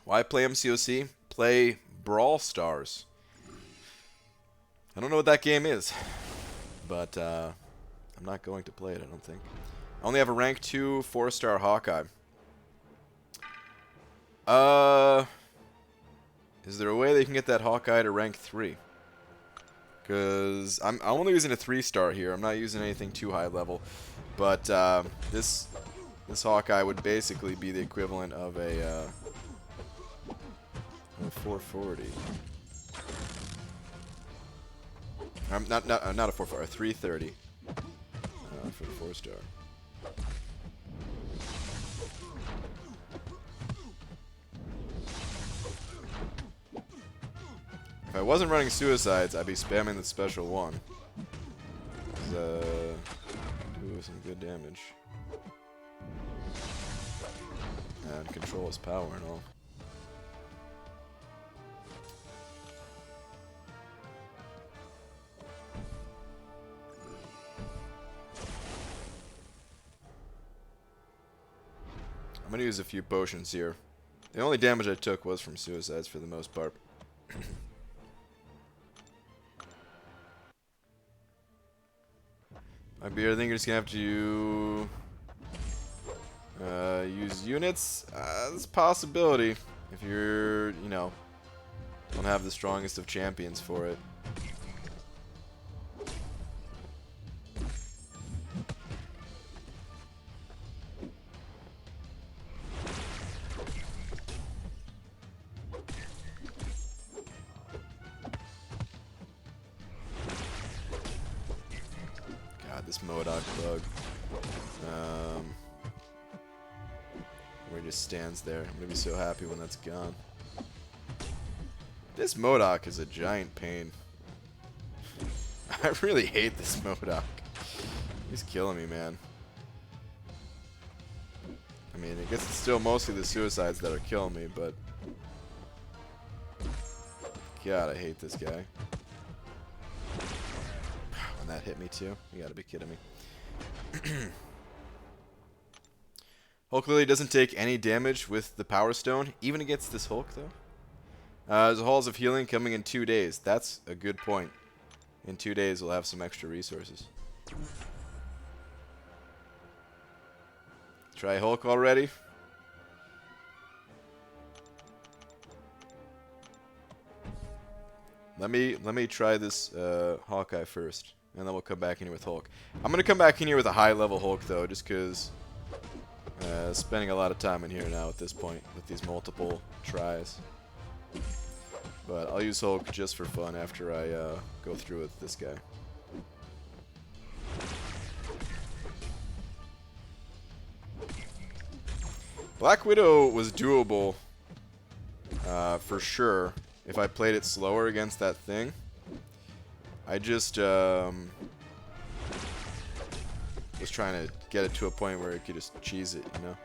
Speaker 1: Why play MCOC? Play Brawl Stars. I don't know what that game is, but I'm not going to play it, I don't think. I only have a rank 2 4-star Hawkeye. Is there a way they can get that Hawkeye to rank 3? Because I'm only using a 3-star here. I'm not using anything too high level. But this Hawkeye would basically be the equivalent of a 440. Not a 440, a 330 for the 4-star. I wasn't running suicides, I'd be spamming the special one. Do some good damage. And control his power and all. I'm gonna use a few potions here. The only damage I took was from suicides for the most part. Might be, I think you're just gonna have to use units. There's a possibility if you're, you know, don't have the strongest of champions for it. This Modoc bug. Where he just stands there. I'm gonna be so happy when that's gone. This Modoc is a giant pain. I really hate this Modoc. He's killing me, man. I mean, I guess it's still mostly the suicides that are killing me, but... God, I hate this guy. That hit me too. You gotta be kidding me. Hulk Lily doesn't take any damage with the Power Stone, even against this Hulk though. There's Halls of Healing coming in 2 days. That's a good point. In 2 days we'll have some extra resources. Try Hulk already? Let me try this Hawkeye first. And then we'll come back in here with Hulk. I'm going to come back in here with a high-level Hulk, though, just because spending a lot of time in here now at this point with these multiple tries. But I'll use Hulk just for fun after I go through with this guy. Black Widow was doable for sure if I played it slower against that thing. I just was trying to get it to a point where it could just cheese it, you know?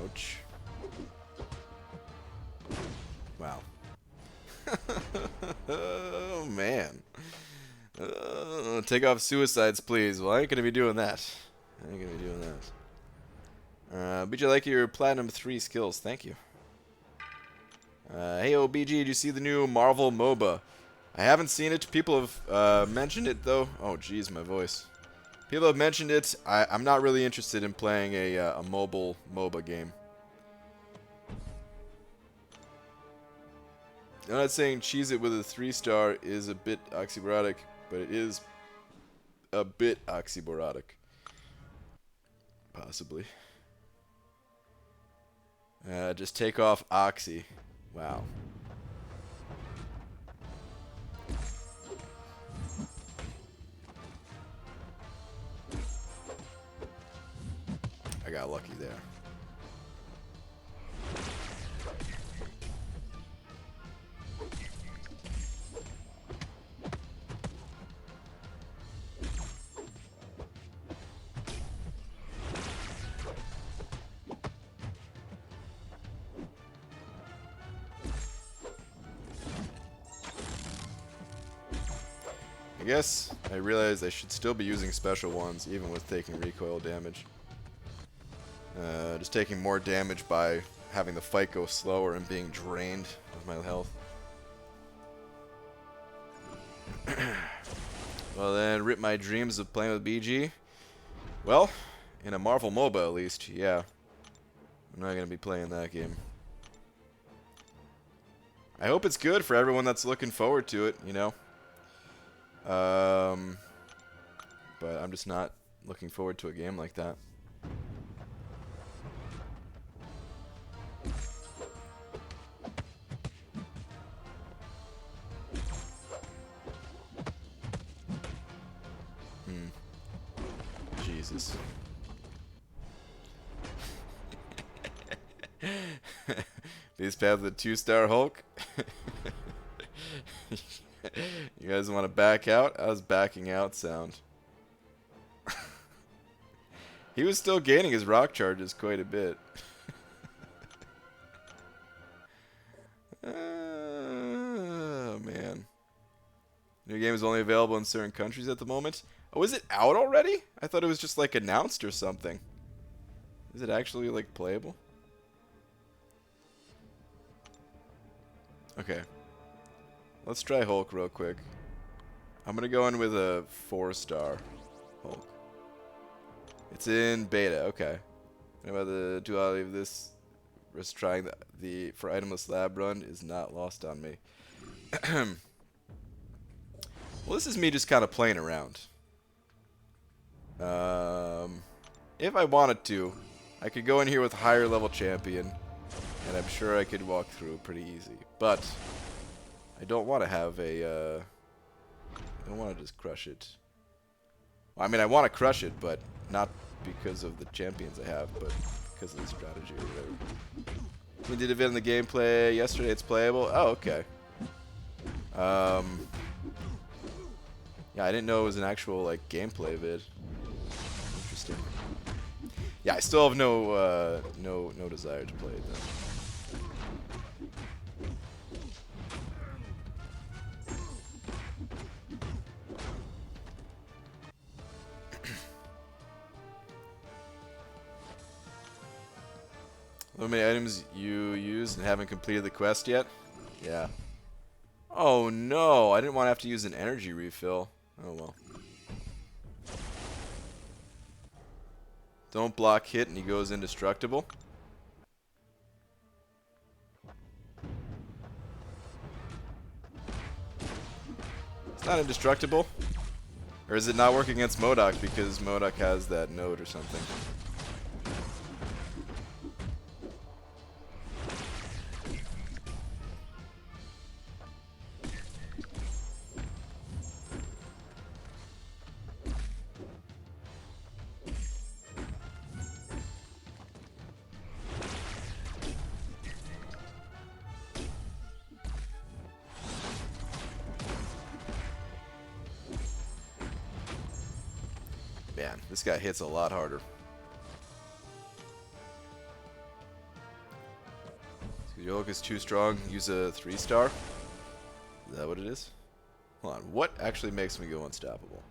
Speaker 1: Ouch. Wow. Oh, man. Take off suicides, please. Well, I ain't gonna be doing that. I ain't gonna be doing that. BG, I like your Platinum 3 skills. Thank you. Hey, BG, did you see the new Marvel MOBA? I haven't seen it. People have mentioned it, though. Oh, jeez, my voice. People have mentioned it. I'm not really interested in playing a mobile MOBA game. I'm not saying cheese it with a 3-star is a bit oxymoronic, but it is a bit oxymoronic. Possibly. Just take off oxy. Wow. I got lucky there. I guess I realized I should still be using special ones even with taking recoil damage. Just taking more damage by having the fight go slower and being drained of my health. Well then, rip my dreams of playing with BG. Well, in a Marvel MOBA at least, yeah. I'm not going to be playing that game. I hope it's good for everyone that's looking forward to it, you know. But I'm just not looking forward to a game like that. Jesus. Base path with a 2-star Hulk. You guys want to back out? How's backing out sound? He was still gaining his rock charges quite a bit. Oh, man. New game is only available in certain countries at the moment. Oh, is it out already? I thought it was just like announced or something. Is it actually like playable? Okay. Let's try Hulk real quick. I'm gonna go in with a 4-star Hulk. It's in beta, okay. What about the duality of this? Risk trying the for itemless lab run is not lost on me. Well, this is me just kind of playing around. If I wanted to, I could go in here with a higher level champion, and I'm sure I could walk through pretty easy. But I don't want to have a. I don't want to just crush it. Well, I mean, I want to crush it, but not because of the champions I have, but because of the strategy or whatever. We did a vid in the gameplay yesterday. It's playable. Oh, okay. Yeah, I didn't know it was an actual like gameplay vid. Interesting. Yeah, I still have no desire to play it though. How many items you used and haven't completed the quest yet? Yeah. Oh no, I didn't want to have to use an energy refill. Oh well. Don't block hit and he goes indestructible. It's not indestructible. Or is it not working against MODOK because MODOK has that node or something? Man, this guy hits a lot harder. So your Hulk is too strong. Use a 3-star. Is that what it is? Hold on. What actually makes me go unstoppable?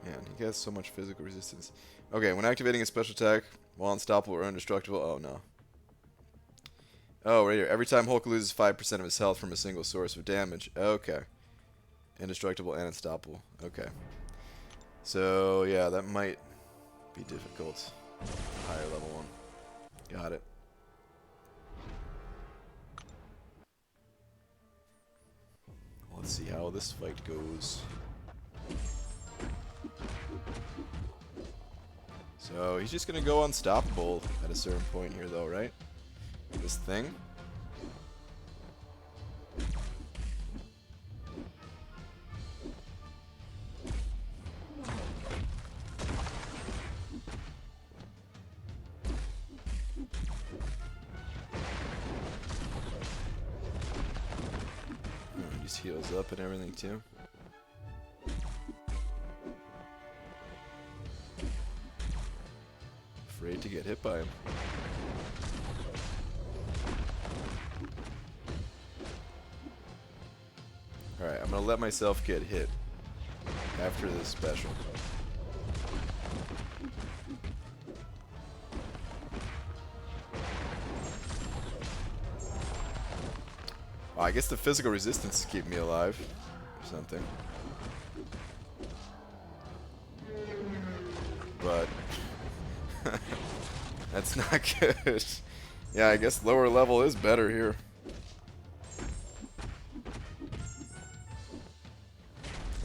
Speaker 1: Man, he has so much physical resistance. Okay, when activating a special attack, while unstoppable or indestructible. Oh, no. Oh, right here. Every time Hulk loses 5% of his health from a single source of damage. Okay. Indestructible and unstoppable. Okay. So, yeah, that might be difficult. Higher level one. Got it. Let's see how this fight goes. So he's just gonna go unstoppable at a certain point here, though, right? This thing. He just heals up and everything too. Afraid to get hit by him. Alright, I'm gonna let myself get hit after this special. Oh, I guess the physical resistance keep me alive or something. But that's not good. Yeah, I guess lower level is better here.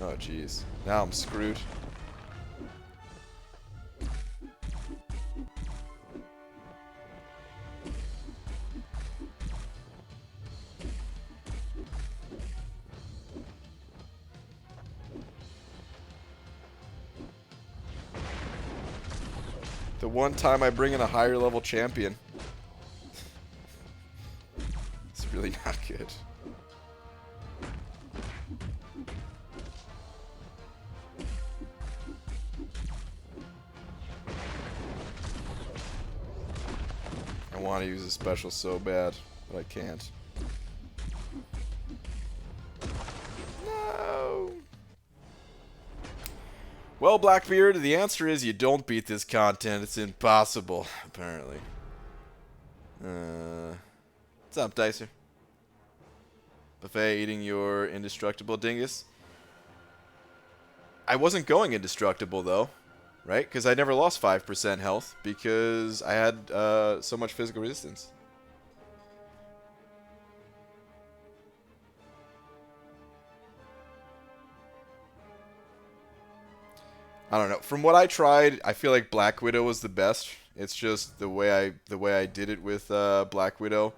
Speaker 1: Oh, jeez. Now I'm screwed. The one time I bring in a higher level champion. It's really not good. I want to use a special so bad, but I can't. No! Well, Blackbeard, the answer is you don't beat this content. It's impossible, apparently. What's up, Dicer? Buffet eating your indestructible dingus. I wasn't going indestructible, though, right? Because I never lost 5% health because I had so much physical resistance. I don't know. From what I tried, I feel like Black Widow was the best. It's just the way I did it with Black Widow.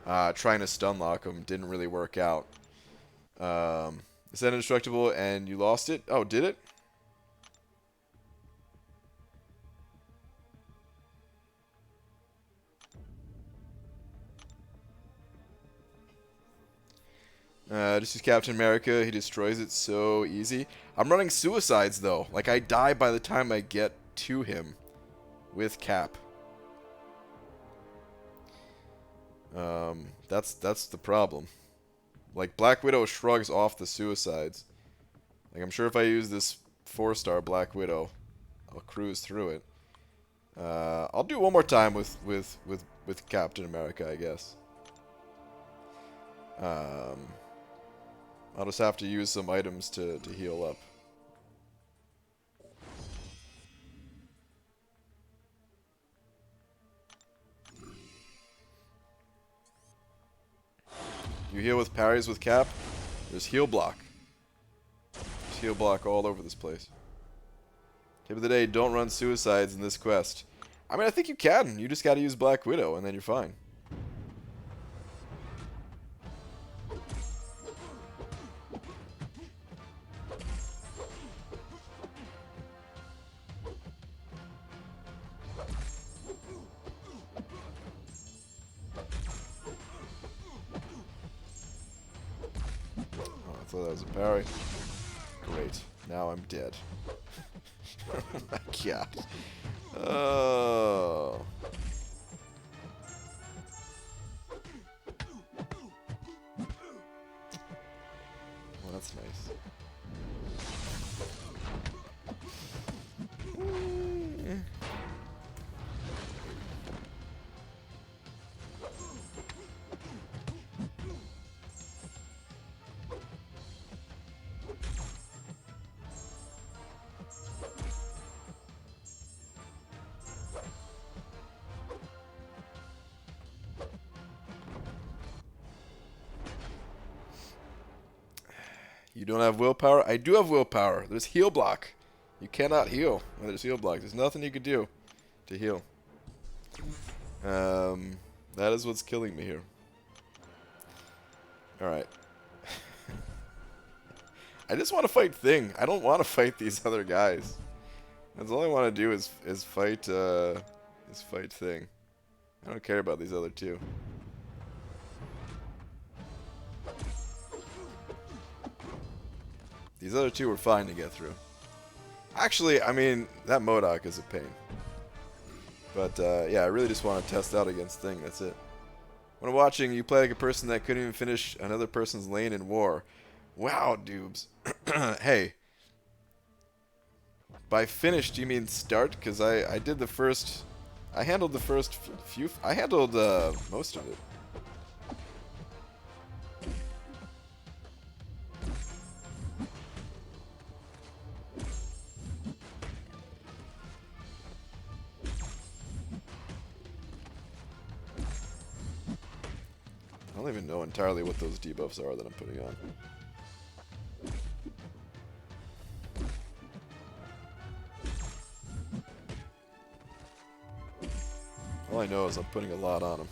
Speaker 1: Trying to stun lock him didn't really work out. Is that indestructible and you lost it? Oh, did it? Just use Captain America. He destroys it so easy. I'm running suicides, though. Like, I die by the time I get to him with Cap. That's the problem. Like, Black Widow shrugs off the suicides. Like, I'm sure if I use this 4-star Black Widow, I'll cruise through it. I'll do it one more time with Captain America, I guess. I'll just have to use some items to heal up. You heal with parries with Cap. There's heal block. There's heal block all over this place. Tip of the day, don't run suicides in this quest. I mean, I think you can. You just gotta use Black Widow, and then you're fine. Oh, I thought that was a parry. Great. Now I'm dead. Oh my god. Oh. Well, that's nice. You don't have willpower? I do have willpower. There's heal block. You cannot heal when there's heal block. There's nothing you could do to heal. That is what's killing me here. Alright. I just want to fight Thing. I don't want to fight these other guys. That's all I want to do is fight Thing. I don't care about these other two. These other two were fine to get through. Actually, I mean, that MODOK is a pain. But, yeah, I really just want to test out against Thing, that's it. When watching, you play like a person that couldn't even finish another person's lane in war. Wow, dudes. Hey. By finished, you mean start? Because I did the first... I handled the first few... I handled most of it. don't even know entirely what those debuffs are that I'm putting on. All I know is I'm putting a lot on him.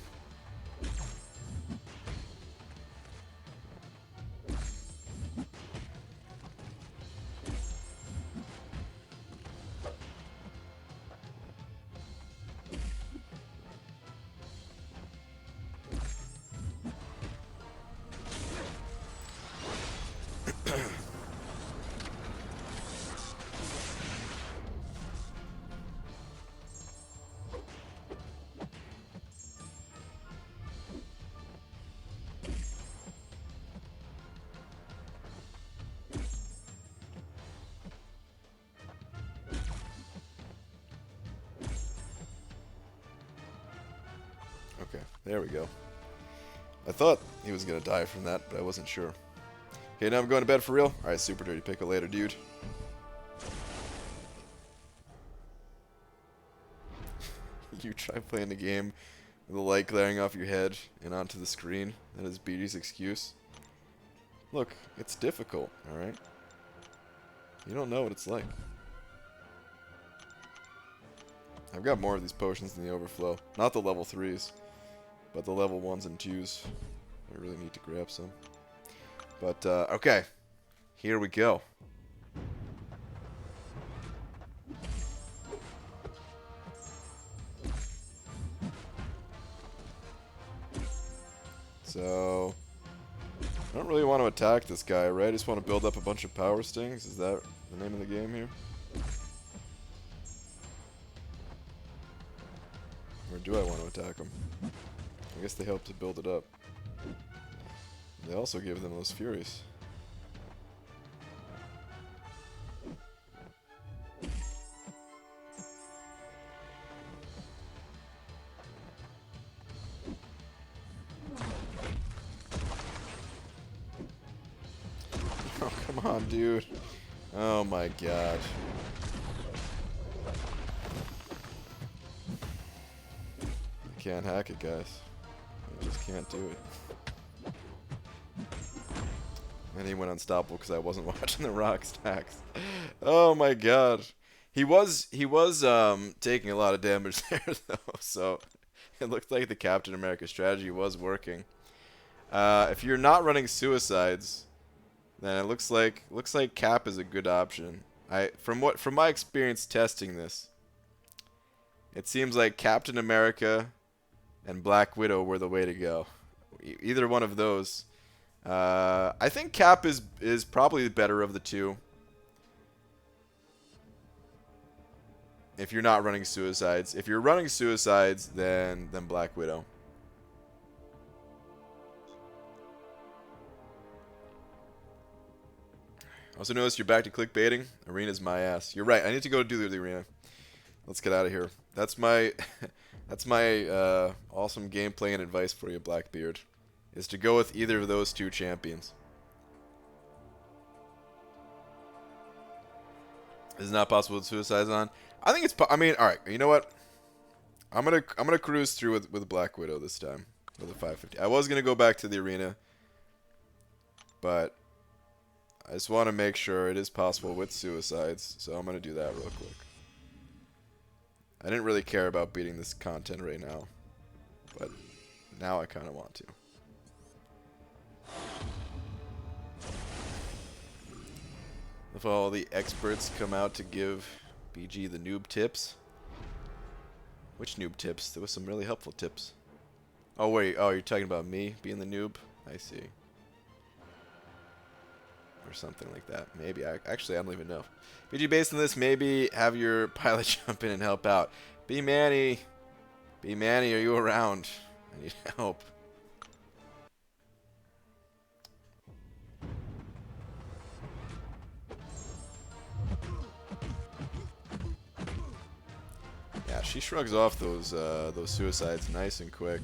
Speaker 1: Okay, there we go. I thought he was going to die from that, but I wasn't sure. Okay, now I'm going to bed for real. Alright, super dirty pickle later, dude. You try playing the game with the light glaring off your head and onto the screen. That is BG's excuse. Look, it's difficult, alright? You don't know what it's like. I've got more of these potions than the overflow. Not the level 3s, but the level 1s and 2s. I really need to grab some. But, okay. Here we go. So, I don't really want to attack this guy, right? I just want to build up a bunch of power stings. Is that the name of the game here? Or do I want to attack him? I guess they help to build it up. They also give them those Furies. Oh, come on, dude. Oh my god. I can't hack it, guys. I just can't do it. And he went unstoppable because I wasn't watching the rock stacks. Oh my god. He was taking a lot of damage there though, so it looked like the Captain America strategy was working. If you're not running suicides, then it looks like Cap is a good option. From my experience testing this, it seems like Captain America and Black Widow were the way to go. Either one of those. I think Cap is probably the better of the two. If you're not running suicides. If you're running suicides, then Black Widow. Also notice you're back to clickbaiting. Arena's my ass. You're right. I need to go do the arena. Let's get out of here. That's my that's my awesome gameplay and advice for you, Blackbeard. Is to go with either of those two champions. Is it not possible with suicides on? I think it's. I mean, all right. You know what? I'm gonna cruise through with Black Widow this time with a 550. I was gonna go back to the arena, but I just want to make sure it is possible with suicides. So I'm gonna do that real quick. I didn't really care about beating this content right now, but now I kind of want to. If all the experts come out to give BG the noob tips. Which noob tips? There was some really helpful tips. Oh wait, oh you're talking about me being the noob? I see. Or something like that. Maybe. Actually, I don't even know. BG, based on this, maybe have your pilot jump in and help out. B-Manny. B-Manny, are you around? I need help. Yeah, she shrugs off those suicides nice and quick.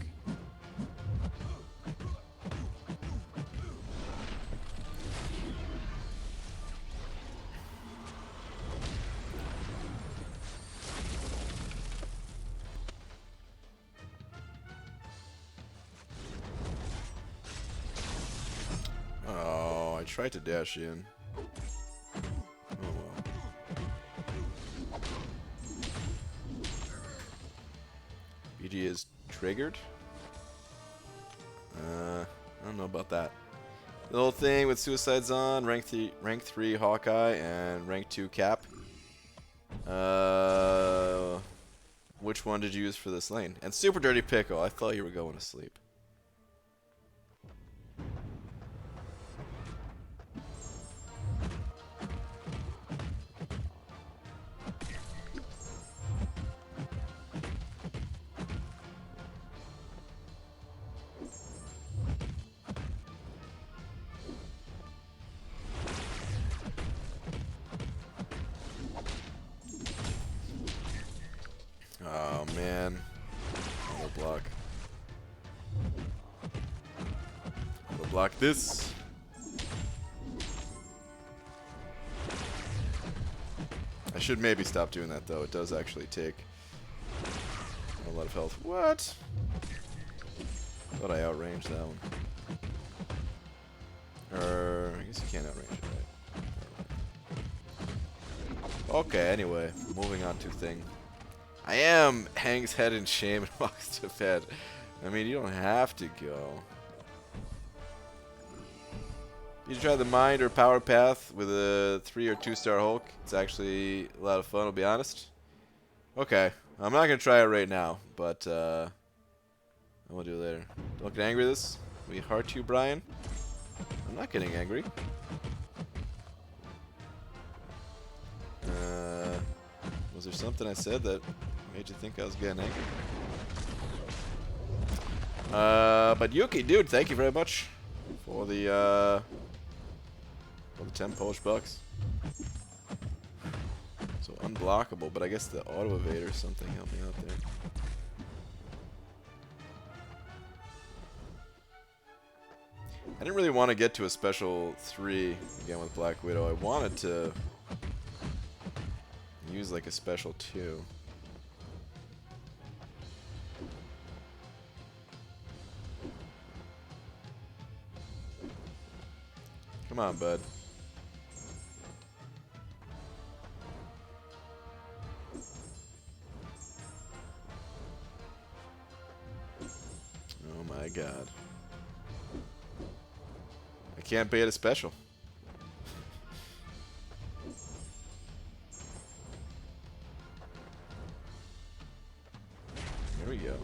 Speaker 1: tried to dash in. Oh well. BG is triggered. I don't know about that. The whole thing with Suicide's on, rank 3 Hawkeye and rank 2 Cap. Which one did you use for this lane? And Super Dirty Pickle. I thought you were going to sleep. Oh man. I'll block. I'll block this. I should maybe stop doing that though. It does actually take a lot of health. What? Thought I outranged that one. I guess you can't outrange it, right? Okay, anyway, moving on to thing. I am hangs head in shame and walks to bed. I mean, you don't have to go. You should try the mind or power path with a 3 or 2-star Hulk. It's actually a lot of fun, I'll be honest. Okay, I'm not gonna try it right now, but I will do it later. Don't get angry with this. We heart you, Brian. I'm not getting angry. Was there something I said that made you think I was getting angry? But Yuki, dude, thank you very much for the 10 Polish bucks. So unblockable, but I guess the auto evade or something helped me out there. I didn't really want to get to a special 3 again with Black Widow. I wanted to use like a special 2. Come on, bud. Oh my god. I can't bait a special. There we go.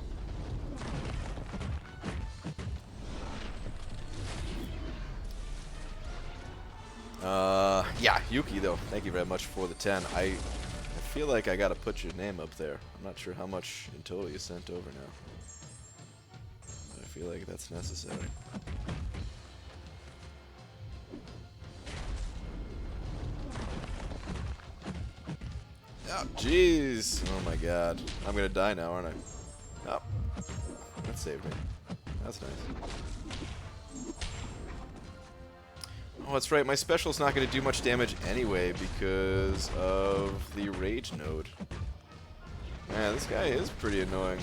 Speaker 1: Yeah, Yuki though. Thank you very much for the 10. I feel like I gotta put your name up there. I'm not sure how much in total you sent over now. But I feel like that's necessary. Oh, jeez. Oh my god. I'm gonna die now, aren't I? Oh. That saved me. That's nice. Oh, that's right. My special's not going to do much damage anyway because of the rage node. Man, this guy is pretty annoying.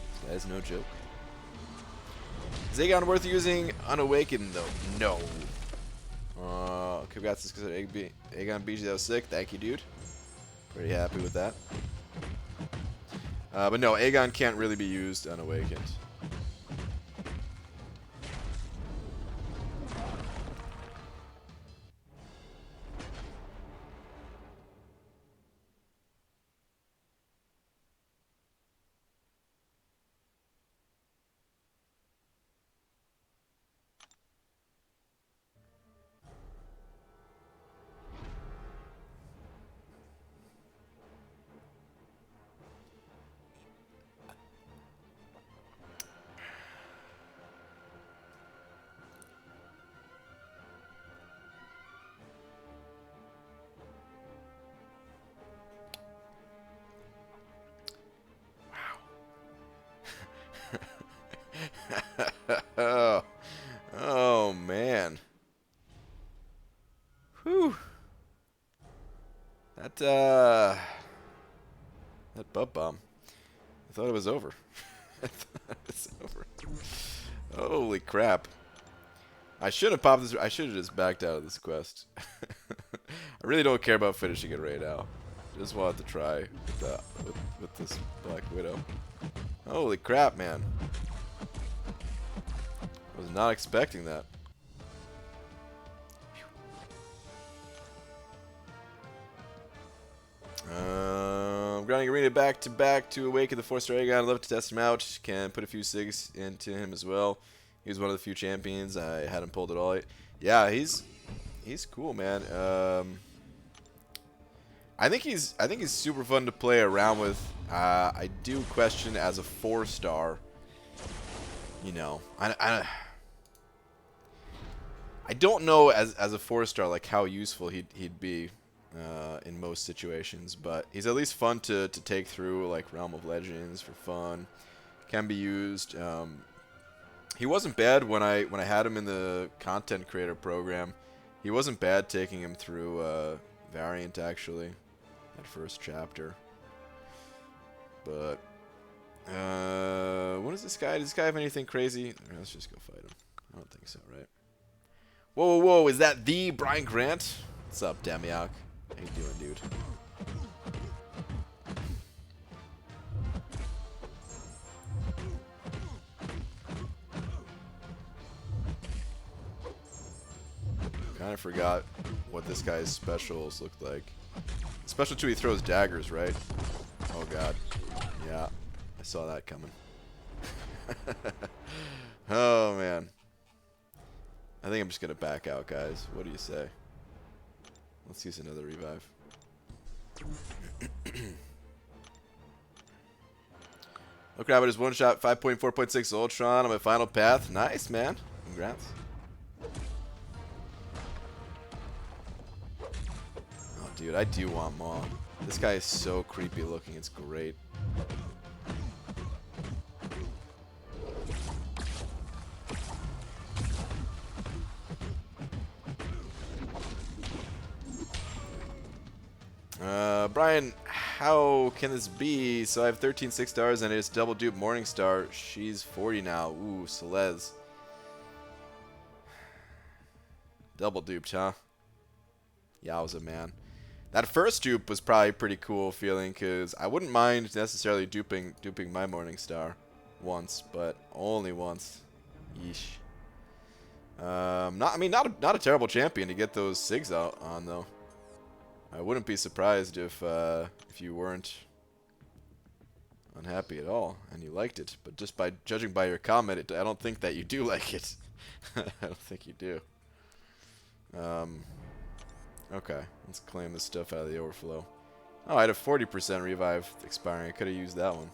Speaker 1: This guy's no joke. Is Aegon worth using Unawakened though? No. Congrats, because Aegon beat you. That was sick. Thank you, dude. Pretty happy with that. But no, Aegon can't really be used unawakened. that bub bomb. I thought it was over. I thought it was over. Holy crap. I should have popped this. I should have just backed out of this quest. I really don't care about finishing it right now. Just wanted to try with this Black Widow. Holy crap, man. I was not expecting that. Grinding Arena back to Awaken the 4-star Aegon. I'd love to test him out. Can put a few SIGs into him as well. He was one of the few champions. I hadn't pulled it all. Yeah, he's cool, man. I think he's super fun to play around with. I do question as a 4-star. You know, I don't know as a 4-star like how useful he'd be in most situations, but he's at least fun to take through like Realm of Legends for fun. Can be used. He wasn't bad when I had him in the content creator program. He wasn't bad taking him through Variant actually, that first chapter. But what is this guy? Does this guy have anything crazy? Let's just go fight him. I don't think so, right? Whoa, whoa, whoa! Is that the Brian Grant? What's up, Demiok? How you doing, dude? Kind of forgot what this guy's specials looked like. Special 2, he throws daggers, right? Oh god. Yeah, I saw that coming. Oh man. I think I'm just gonna back out, guys. What do you say? Let's use another revive. Look, Rabbit is one shot 5.4.6 Ultron on my final path. Nice, man. Congrats. Oh, dude, I do want Maw. This guy is so creepy looking. It's great. Brian, how can this be? So I have 13 6-stars and it's double dupe Morningstar. She's 40 now. Ooh, Celeste. Double duped, huh? Yowza, man. That first dupe was probably pretty cool feeling, because I wouldn't mind necessarily duping my Morningstar once, but only once. Yeesh. Not a terrible champion to get those SIGs out on though. I wouldn't be surprised if you weren't unhappy at all and you liked it, but just by judging by your comment, I don't think that you do like it. I don't think you do. Okay, let's claim this stuff out of the overflow. Oh, I had a 40% revive expiring. I could have used that one.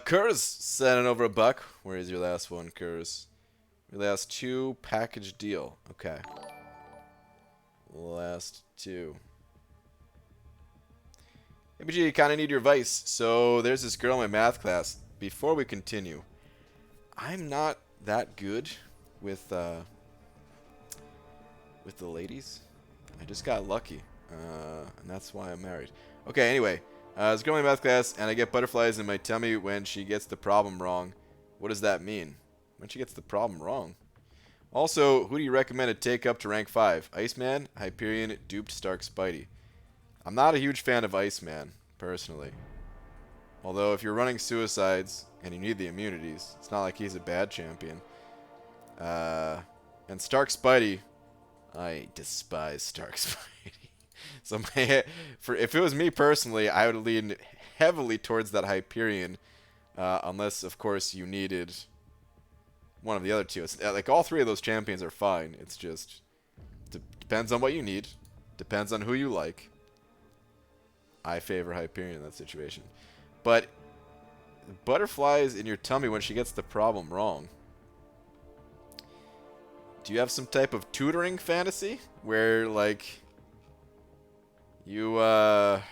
Speaker 1: Kurz sending over a buck. Where is your last one, Kurz? Your last 2 package deal. Okay. Last 2. ABG, you kind of need your advice. So there's this girl in my math class. Before we continue, I'm not that good with the ladies. I just got lucky, and that's why I'm married. Okay, anyway, this girl in my math class, and I get butterflies in my tummy when she gets the problem wrong. What does that mean? When she gets the problem wrong? Also, who do you recommend to take up to rank 5? Iceman, Hyperion, duped Stark Spidey. I'm not a huge fan of Iceman, personally. Although, if you're running Suicides and you need the immunities, it's not like he's a bad champion. And Stark Spidey, I despise Stark Spidey. So if it was me personally, I would lean heavily towards that Hyperion, unless, of course, you needed one of the other two. It's, like, all 3 of those champions are fine. It's just depends on what you need, depends on who you like. I favor Hyperion in that situation. But butterflies in your tummy when she gets the problem wrong. Do you have some type of tutoring fantasy where, like, you want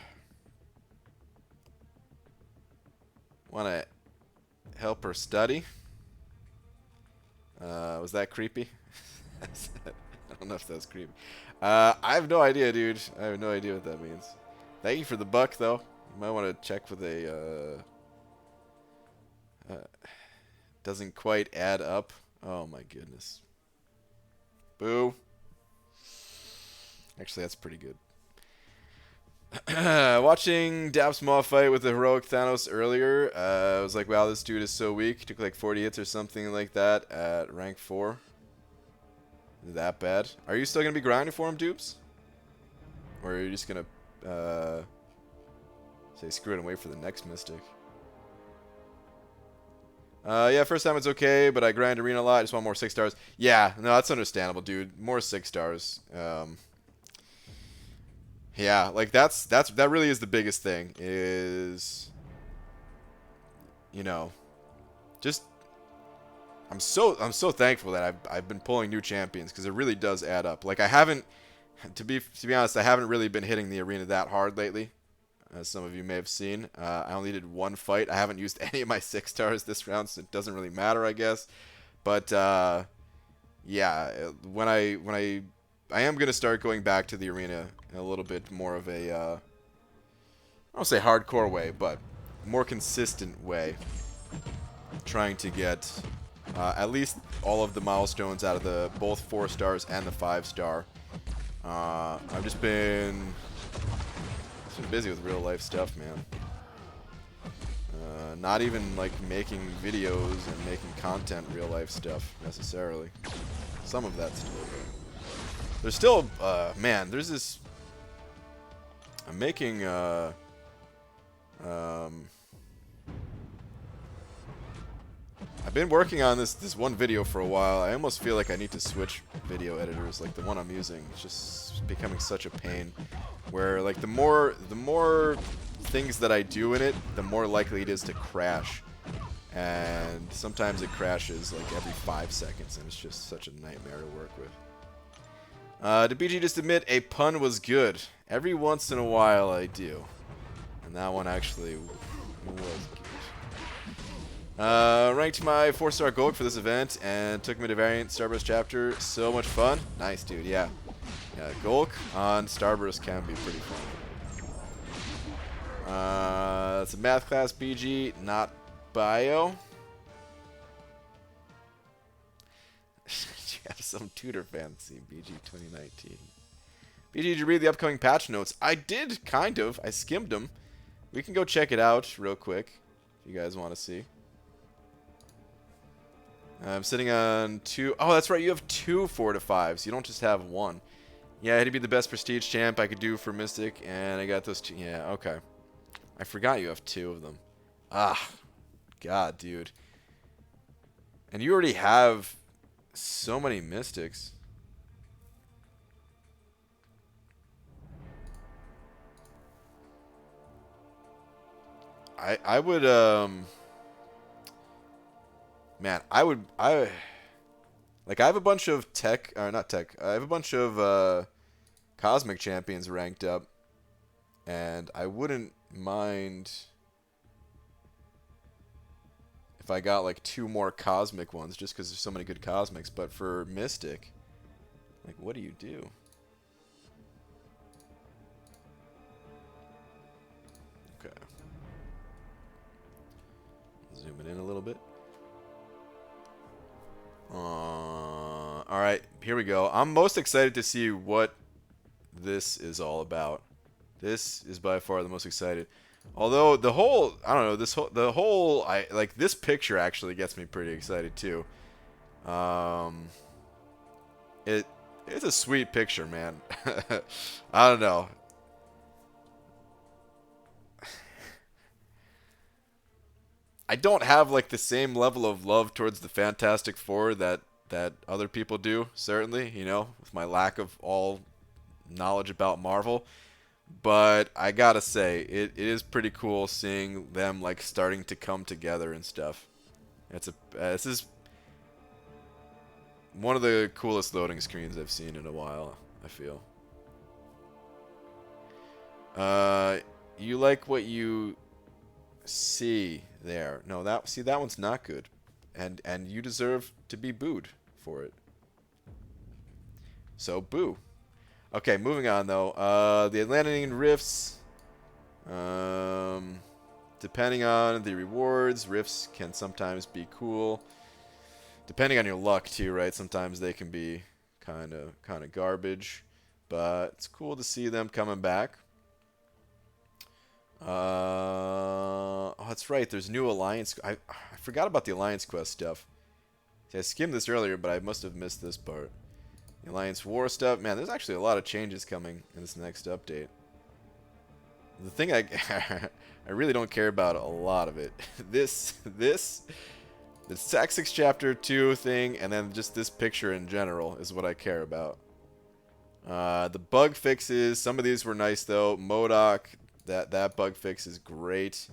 Speaker 1: to help her study? Was that creepy? I don't know if that was creepy. I have no idea, dude. I have no idea what that means. Thank you for the buck, though. You might want to check with a... doesn't quite add up. Oh, my goodness. Boo. Actually, that's pretty good. Watching Dap's Maw fight with the heroic Thanos earlier, I was like, wow, this dude is so weak. Took like 40 hits or something like that at rank 4. That bad? Are you still going to be grinding for him, dupes? Or are you just going to say screw it and wait for the next Mystic? Yeah, first time it's okay, but I grind arena a lot. I just want more 6 stars. Yeah, no, that's understandable, dude. More 6 stars. Yeah, like that really is the biggest thing is, you know, just I'm so thankful that I've been pulling new champions because it really does add up. Like I haven't, to be honest, I haven't really been hitting the arena that hard lately, as some of you may have seen. I only did 1 fight. I haven't used any of my 6 stars this round, so it doesn't really matter, I guess. But yeah, when I am going to start going back to the arena in a little bit more of a, I don't say hardcore way, but more consistent way. Trying to get at least all of the milestones out of the both 4 stars and the 5 star. I've just been busy with real life stuff, man. Not even like making videos and making content real life stuff necessarily. Some of that still. There's still, man, there's this, I'm making, I've been working on this one video for a while. I almost feel like I need to switch video editors, like the one I'm using. It's just becoming such a pain, where like the more things that I do in it, the more likely it is to crash. And sometimes it crashes like every 5 seconds, and it's just such a nightmare to work with. Did BG just admit a pun was good? Every once in a while I do. And that one actually was good. Ranked my 4-star gold for this event and took me to Variant Starburst chapter. So much fun. Nice, dude. Yeah. Yeah, Golk on Starburst can be pretty fun. It's a math class, BG, not bio. You have some tutor fancy, BG 2019. BG, did you read the upcoming patch notes? I did, kind of. I skimmed them. We can go check it out real quick if you guys want to see. I'm sitting on 2. Oh, that's right. You have 2 4 to 5s. You don't just have 1. Yeah, I had to be the best prestige champ I could do for Mystic, and I got those 2. Yeah, okay. I forgot you have 2 of them. Ah, God, dude. And you already have so many Mystics. I would man, I like I have a bunch of tech or not tech. I have a bunch of cosmic champions ranked up, and I wouldn't mind if I got like 2 more cosmic ones just because there's so many good cosmics. But for Mystic, like, what do you do? Okay. Zooming in a little bit. Alright, here we go. I'm most excited to see what this is all about. This is by far the most excited. Although the whole, I don't know, I like this picture actually gets me pretty excited too. It's a sweet picture, man. I don't know. I don't have like the same level of love towards the Fantastic Four that other people do, certainly, you know, with my lack of all knowledge about Marvel. But I gotta say, it is pretty cool seeing them like starting to come together and stuff. This is one of the coolest loading screens I've seen in a while, I feel. You like what you see there? No, that one's not good, and you deserve to be booed for it. So boo. Okay, moving on though. The Atlantean Rifts. Depending on the rewards, rifts can sometimes be cool. Depending on your luck too, right? Sometimes they can be kind of garbage, but it's cool to see them coming back. Oh, that's right. There's new alliance. I forgot about the alliance quest stuff. See, I skimmed this earlier, but I must have missed this part. The alliance war stuff. Man, there's actually a lot of changes coming in this next update. The thing I I really don't care about a lot of it. The Tactics Chapter 2 thing, and then just this picture in general is what I care about. The bug fixes, some of these were nice though. MODOK, that bug fix is great.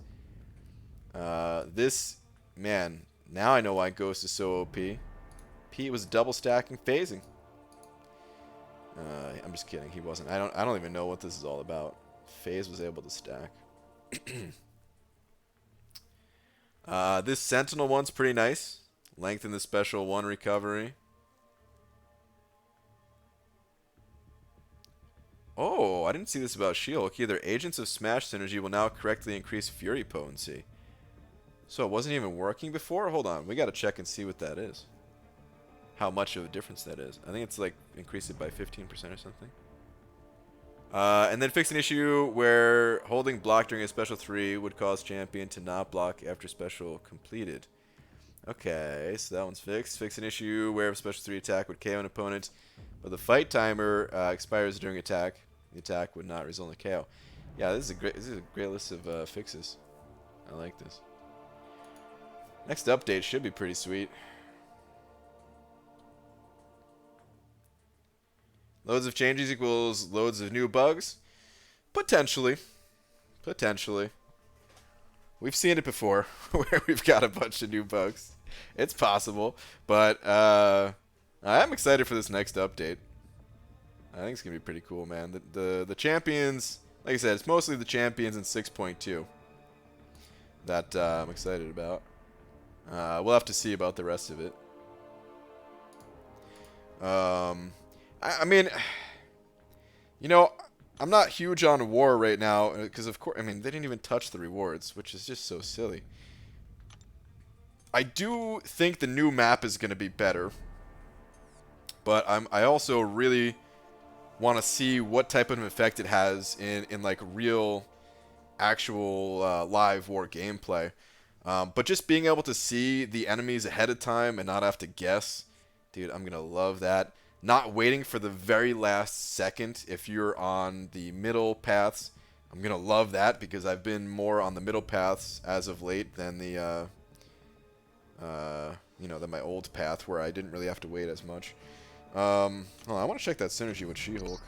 Speaker 1: This, man, now I know why Ghost is so OP. Pete was double stacking phasing. I'm just kidding, he wasn't. I don't even know what this is all about. FaZe was able to stack. This Sentinel one's pretty nice. Lengthen the special 1 recovery. Oh, I didn't see this about She-Hulk either. Agents of Smash synergy will now correctly increase Fury potency. So it wasn't even working before? Hold on, we gotta check and see what that is. How much of a difference that is. I think it's like increase it by 15% or something. And then fix an issue where holding block during a special 3 would cause champion to not block after special completed. Okay, so that one's fixed. Fix an issue where a special 3 attack would KO an opponent, but the fight timer expires during attack. The attack would not result in a KO. Yeah, this is a great list of fixes. I like this. Next update should be pretty sweet. Loads of changes equals loads of new bugs? Potentially. Potentially. We've seen it before, where we've got a bunch of new bugs. It's possible, but I'm excited for this next update. I think it's going to be pretty cool, man. The champions, like I said, it's mostly the champions in 6.2 that I'm excited about. We'll have to see about the rest of it. I mean, you know, I'm not huge on war right now because, of course, I mean, they didn't even touch the rewards, which is just so silly. I do think the new map is going to be better, but I also really want to see what type of effect it has in like real, actual live war gameplay. But just being able to see the enemies ahead of time and not have to guess, dude, I'm going to love that. Not waiting for the very last second if you're on the middle paths. I'm going to love that because I've been more on the middle paths as of late than the, than my old path where I didn't really have to wait as much. I want to check that synergy with She-Hulk.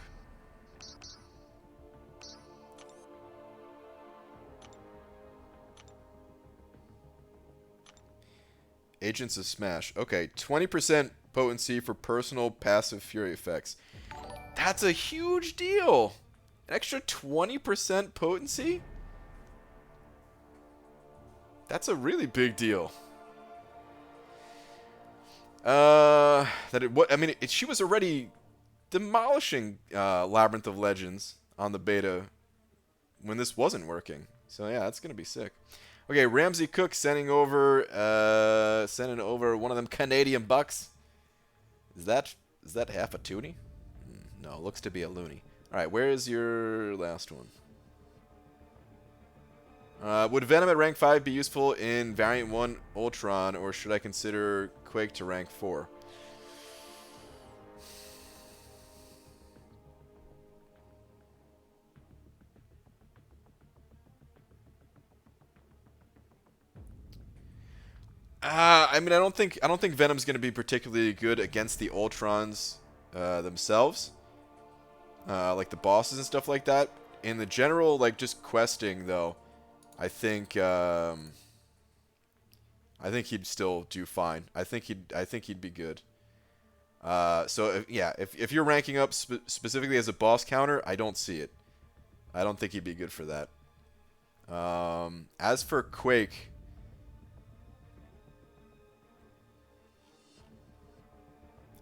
Speaker 1: Agents of Smash. Okay, 20% potency for personal passive fury effects. That's a huge deal. An extra 20% potency? That's a really big deal. She was already demolishing Labyrinth of Legends on the beta when this wasn't working. So yeah, that's gonna be sick. Okay, Ramsey Cook sending over one of them Canadian bucks. Is that half a toonie? No, looks to be a loony. All right, where is your last one? Would Venom at rank 5 be useful in Variant 1 Ultron, or should I consider Quake to rank 4? I mean, I don't think Venom's going to be particularly good against the Ultrons themselves, like the bosses and stuff like that. In the general, like just questing though, I think he'd still do fine. I think he'd be good. So if you're ranking up specifically as a boss counter, I don't see it. I don't think he'd be good for that. As for Quake,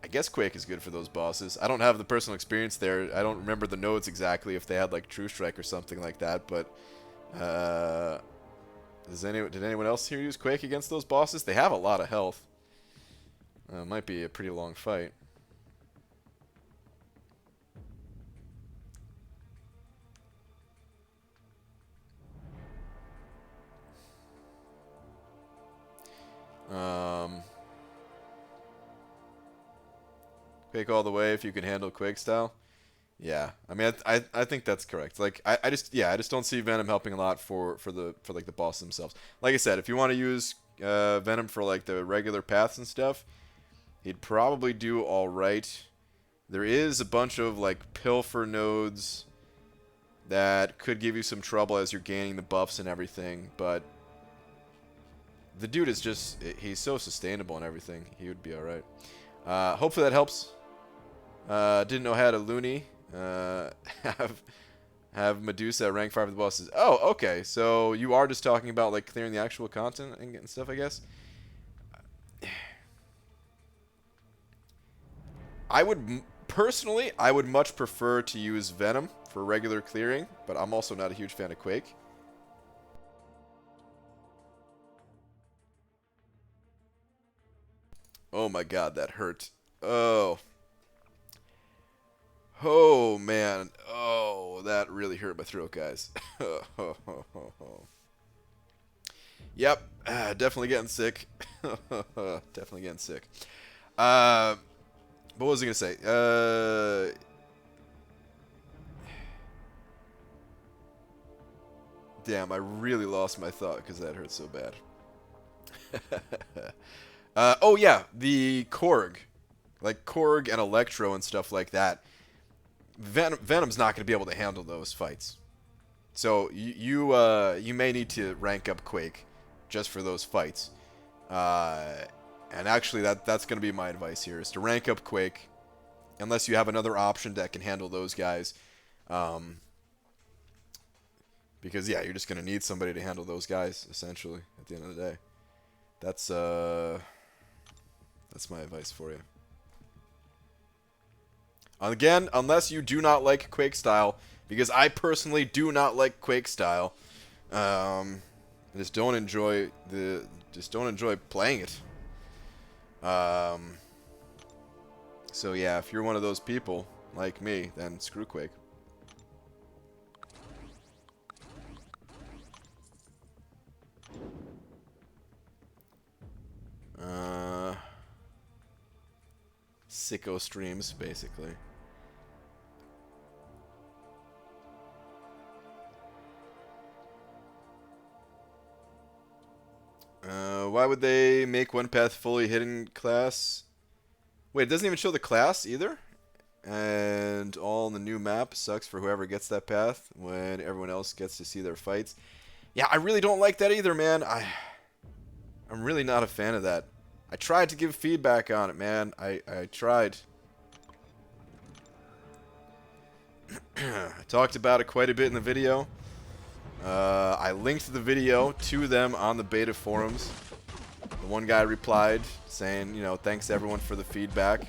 Speaker 1: I guess Quake is good for those bosses. I don't have the personal experience there. I don't remember the nodes exactly if they had like True Strike or something like that, but did anyone else here use Quake against those bosses? They have a lot of health. Might be a pretty long fight. Quake all the way if you can handle Quake style. Yeah, I mean, I think that's correct. Like, I just don't see Venom helping a lot for like the boss themselves. Like I said, if you want to use Venom for like the regular paths and stuff, he'd probably do all right. There is a bunch of like pilfer nodes that could give you some trouble as you're gaining the buffs and everything, but the dude is just, he's so sustainable and everything. He would be all right. Hopefully that helps. Didn't know how to Looney have Medusa at rank 5 of the bosses. Oh, okay. So you are just talking about like clearing the actual content and getting stuff, I guess. Personally, I would much prefer to use Venom for regular clearing, but I'm also not a huge fan of Quake. Oh my god, that hurt. Oh. Oh, man. Oh, that really hurt my throat, guys. Yep, definitely getting sick. Definitely getting sick. What was I going to say? Damn, I really lost my thought because that hurt so bad. Oh, yeah, the Korg. Like Korg and Electro and stuff like that. Venom's not going to be able to handle those fights. So you may need to rank up Quake just for those fights. And actually, that's going to be my advice here, is to rank up Quake, unless you have another option that can handle those guys. Because, yeah, you're just going to need somebody to handle those guys, essentially, at the end of the day. That's my advice for you. Again, unless you do not like Quake style, because I personally do not like Quake style. Just don't enjoy playing it. So yeah, if you're one of those people like me, then screw Quake. Sicko streams, basically. Why would they make one path fully hidden class? Wait, it doesn't even show the class either? And all in the new map sucks for whoever gets that path when everyone else gets to see their fights. Yeah, I really don't like that either, man. I'm really not a fan of that. I tried to give feedback on it, man. I tried. I talked about it quite a bit in the video. I linked the video to them on the beta forums. The one guy replied saying, you know, thanks everyone for the feedback,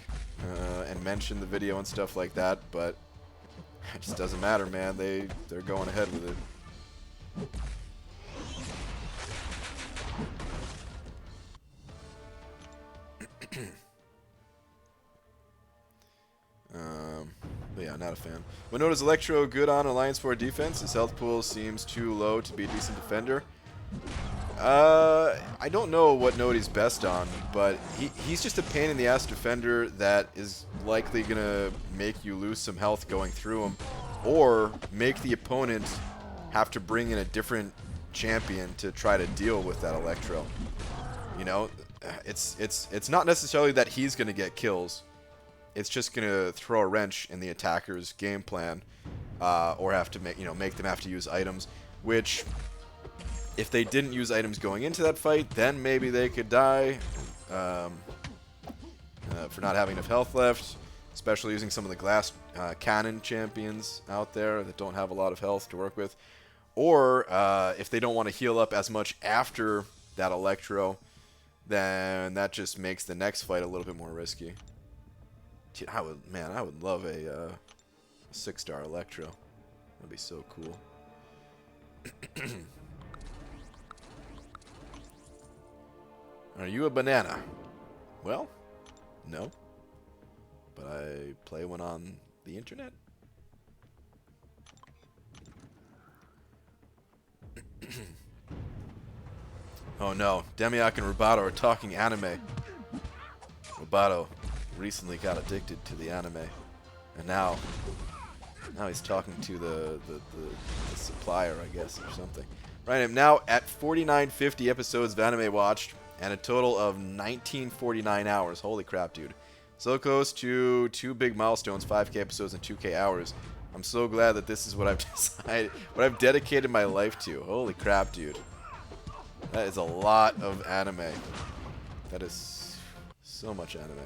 Speaker 1: and mentioned the video and stuff like that, but it just doesn't matter, man. They're going ahead with it. But yeah, not a fan. What note is Electro good on Alliance 4 defense? His health pool seems too low to be a decent defender. I don't know what node he's best on, but he's just a pain in the ass defender that is likely gonna make you lose some health going through him, or make the opponent have to bring in a different champion to try to deal with that Electro. You know, it's not necessarily that he's gonna get kills. It's just gonna throw a wrench in the attacker's game plan, or have to make them have to use items, which, if they didn't use items going into that fight, then maybe they could die for not having enough health left, especially using some of the glass cannon champions out there that don't have a lot of health to work with, or if they don't want to heal up as much after that Electro, then that just makes the next fight a little bit more risky. Dude, I would love a 6-star Electro. That'd be so cool. Are you a banana? Well, no. But I play one on the internet. Oh no, Demiak and Roboto are talking anime. Roboto recently got addicted to the anime, and now he's talking to the supplier, I guess, or something. Right, I'm now at 4950 episodes of anime watched, and a total of 1949 hours. Holy crap, dude. So close to 2 big milestones, 5K episodes and 2K hours. I'm so glad that this is what I've decided, what I've dedicated my life to. Holy crap, dude. That is a lot of anime. That is so much anime.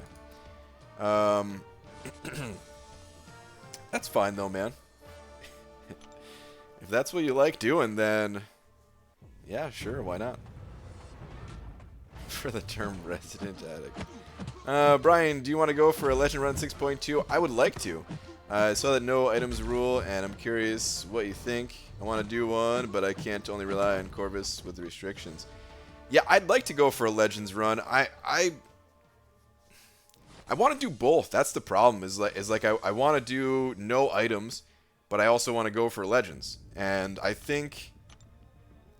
Speaker 1: That's fine though, man. If that's what you like doing, then yeah, sure, why not? For the term resident addict. Brian, do you want to go for a Legend Run 6.2? I would like to. I saw that no items rule, and I'm curious what you think. I want to do one, but I can't only rely on Corvus with the restrictions. Yeah, I'd like to go for a Legends run. I want to do both. That's the problem. I want to do no items, but I also want to go for Legends. And I think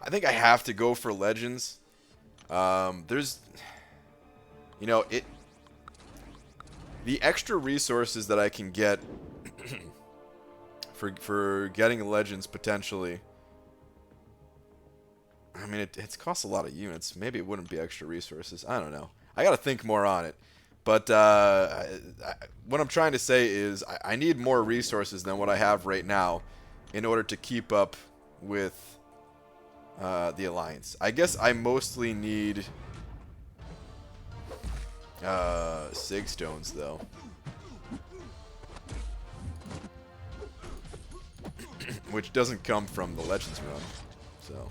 Speaker 1: I have to go for Legends. There's, you know, the extra resources that I can get for getting Legends potentially. I mean, it costs a lot of units. Maybe it wouldn't be extra resources. I don't know. I got to think more on it. But what I'm trying to say is I need more resources than what I have right now in order to keep up with the Alliance. I guess I mostly need Sig Stones, though. Which doesn't come from the Legends run, so.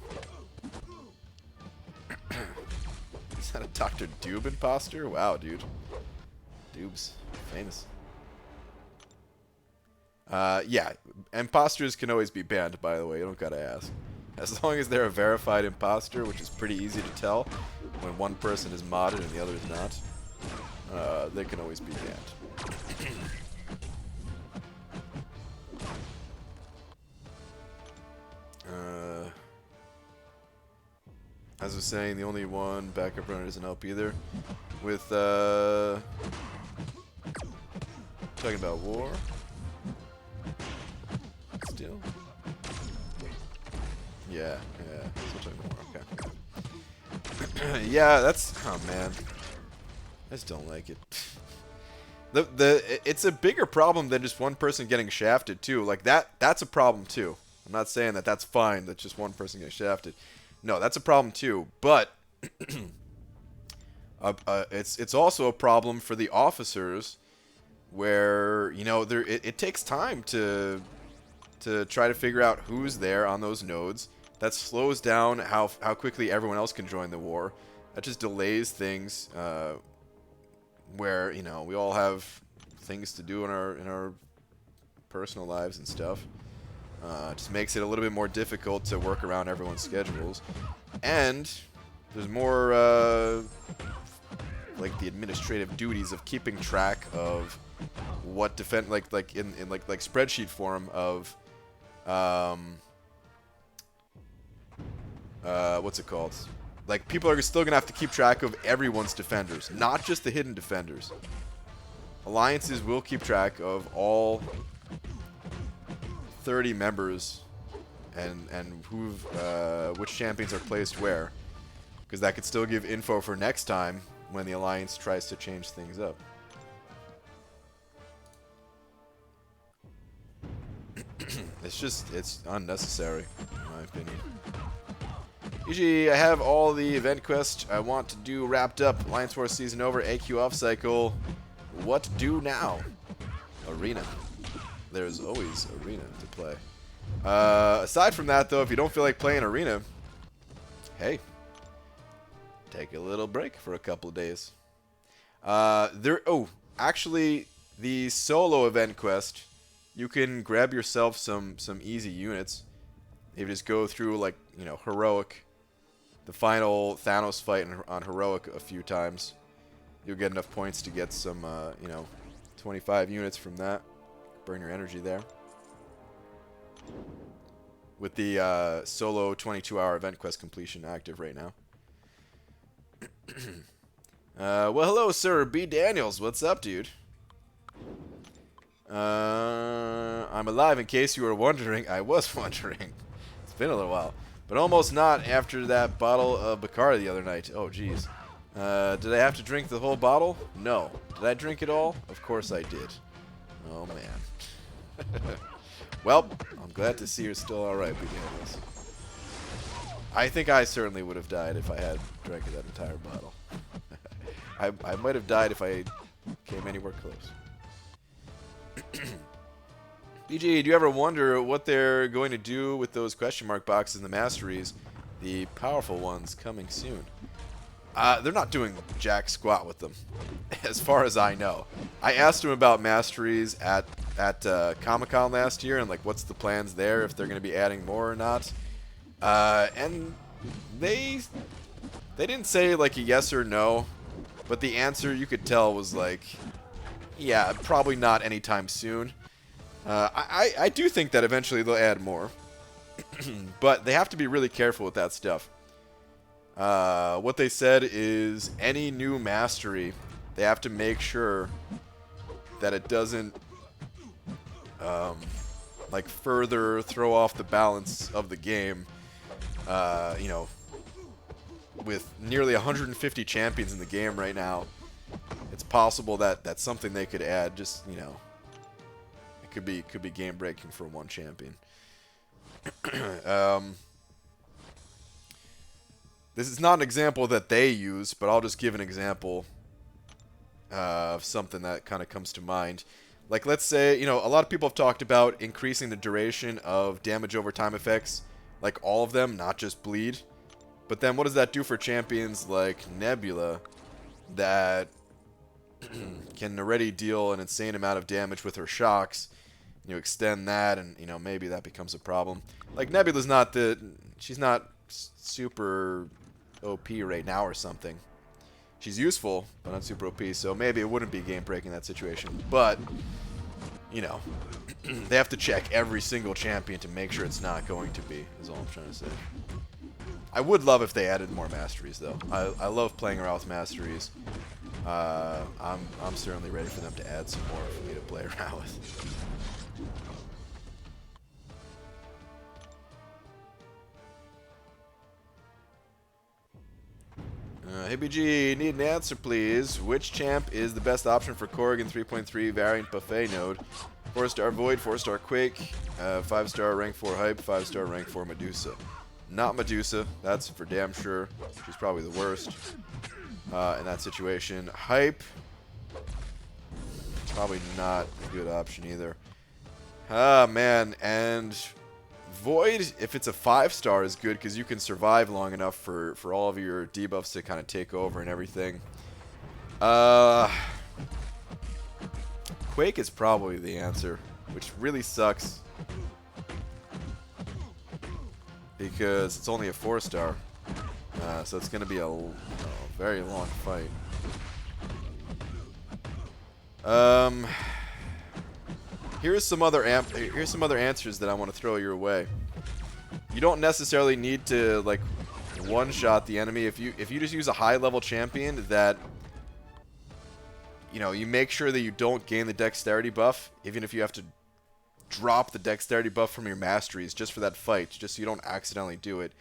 Speaker 1: Is that a Dr. Doob imposter? Wow, dude. Doob's famous. Yeah, imposters can always be banned, by the way. You don't gotta ask. As long as they're a verified imposter, which is pretty easy to tell when one person is modded and the other is not, they can always be banned. As I was saying, the only one backup runner doesn't help either. With, talking about war. Still? Yeah. Still talking war, okay. Yeah, that's, oh man. I just don't like it. It's a bigger problem than just one person getting shafted, too. Like, that's a problem, too. I'm not saying that that's fine, that just one person getting shafted. No, that's a problem too, but it's also a problem for the officers, where you know it takes time to try to figure out who's there on those nodes. That slows down how quickly everyone else can join the war. That just delays things, where you know we all have things to do in our personal lives and stuff. Just makes it a little bit more difficult to work around everyone's schedules, and there's more like the administrative duties of keeping track of what defend like in spreadsheet form of what's it called? Like people are still gonna have to keep track of everyone's defenders, not just the hidden defenders. Alliances will keep track of all 30 members and which champions are placed where, because that could still give info for next time when the Alliance tries to change things up. It's unnecessary in my opinion. Usually I have all the event quests I want to do wrapped up. Alliance Wars season over, AQ off cycle. What do now? Arena. There's always Arena to play. Aside from that, though, if you don't feel like playing Arena, hey, take a little break for a couple of days. Actually, the solo event quest, you can grab yourself some easy units. You just go through, like, you know, heroic, the final Thanos fight on heroic a few times. You'll get enough points to get some, you know, 25 units from that. Burn your energy there. With the solo 22-hour event quest completion active right now. Well, hello, sir. B. Daniels. What's up, dude? I'm alive in case you were wondering. I was wondering. It's been a little while. But almost not after that bottle of Bacardi the other night. Oh, jeez. Did I have to drink the whole bottle? No. Did I drink it all? Of course I did. Oh, man. Well, I'm glad to see you're still alright, B. Daniels. I think I certainly would have died if I had drank that entire bottle. I might have died if I came anywhere close. BG, do you ever wonder what they're going to do with those question mark boxes in the masteries, the powerful ones coming soon? They're not doing jack squat with them, as far as I know. I asked them about masteries at Comic-Con last year, and like, what's the plans there, if they're going to be adding more or not. And they didn't say like a yes or no, but the answer you could tell was like, yeah, probably not anytime soon. I do think that eventually they'll add more, but they have to be really careful with that stuff. What they said is any new mastery, they have to make sure that it doesn't like further throw off the balance of the game. You know, with nearly 150 champions in the game right now, it's possible that that's something they could add. Just, you know, it could be game breaking for one champion. This is not an example that they use, but I'll just give an example of something that kind of comes to mind. Like, let's say, you know, a lot of people have talked about increasing the duration of damage over time effects, like all of them, not just bleed. But then what does that do for champions like Nebula that can already deal an insane amount of damage with her shocks? You extend that, and, you know, maybe that becomes a problem. Like, Nebula's not she's not super OP right now or something. She's useful, but not super OP, so maybe it wouldn't be game-breaking in that situation. But, you know, they have to check every single champion to make sure it's not going to be, is all I'm trying to say. I would love if they added more masteries, though. I love playing around with masteries. I'm certainly ready for them to add some more for me to play around with. Hey BG, need an answer please. Which champ is the best option for Korg in 3.3 variant buffet node? 4-star Void, 4-star Quake, 5-star rank 4 Hype, 5-star rank 4 Medusa. Not Medusa, that's for damn sure. She's probably the worst in that situation. Hype, probably not a good option either. Ah man, and Void, if it's a 5-star, is good because you can survive long enough for all of your debuffs to kind of take over and everything. Quake is probably the answer, which really sucks because it's only a 4-star, so it's going to be a very long fight. Here's some other answers that I want to throw your way. You don't necessarily need to like one-shot the enemy if you just use a high-level champion that, you know, you make sure that you don't gain the dexterity buff, even if you have to drop the dexterity buff from your masteries just for that fight, just so you don't accidentally do it,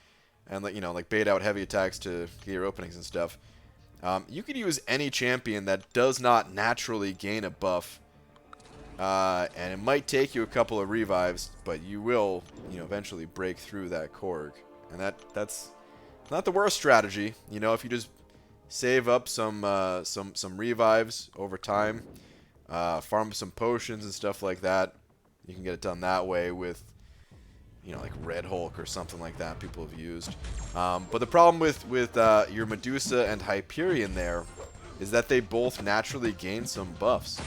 Speaker 1: and let, you know, like bait out heavy attacks to get your openings and stuff. You could use any champion that does not naturally gain a buff. And it might take you a couple of revives, but you will, you know, eventually break through that Korg. And that's not the worst strategy. You know, if you just save up some revives over time, farm some potions and stuff like that, you can get it done that way with, you know, like Red Hulk or something like that people have used. But the problem with your Medusa and Hyperion there is that they both naturally gain some buffs.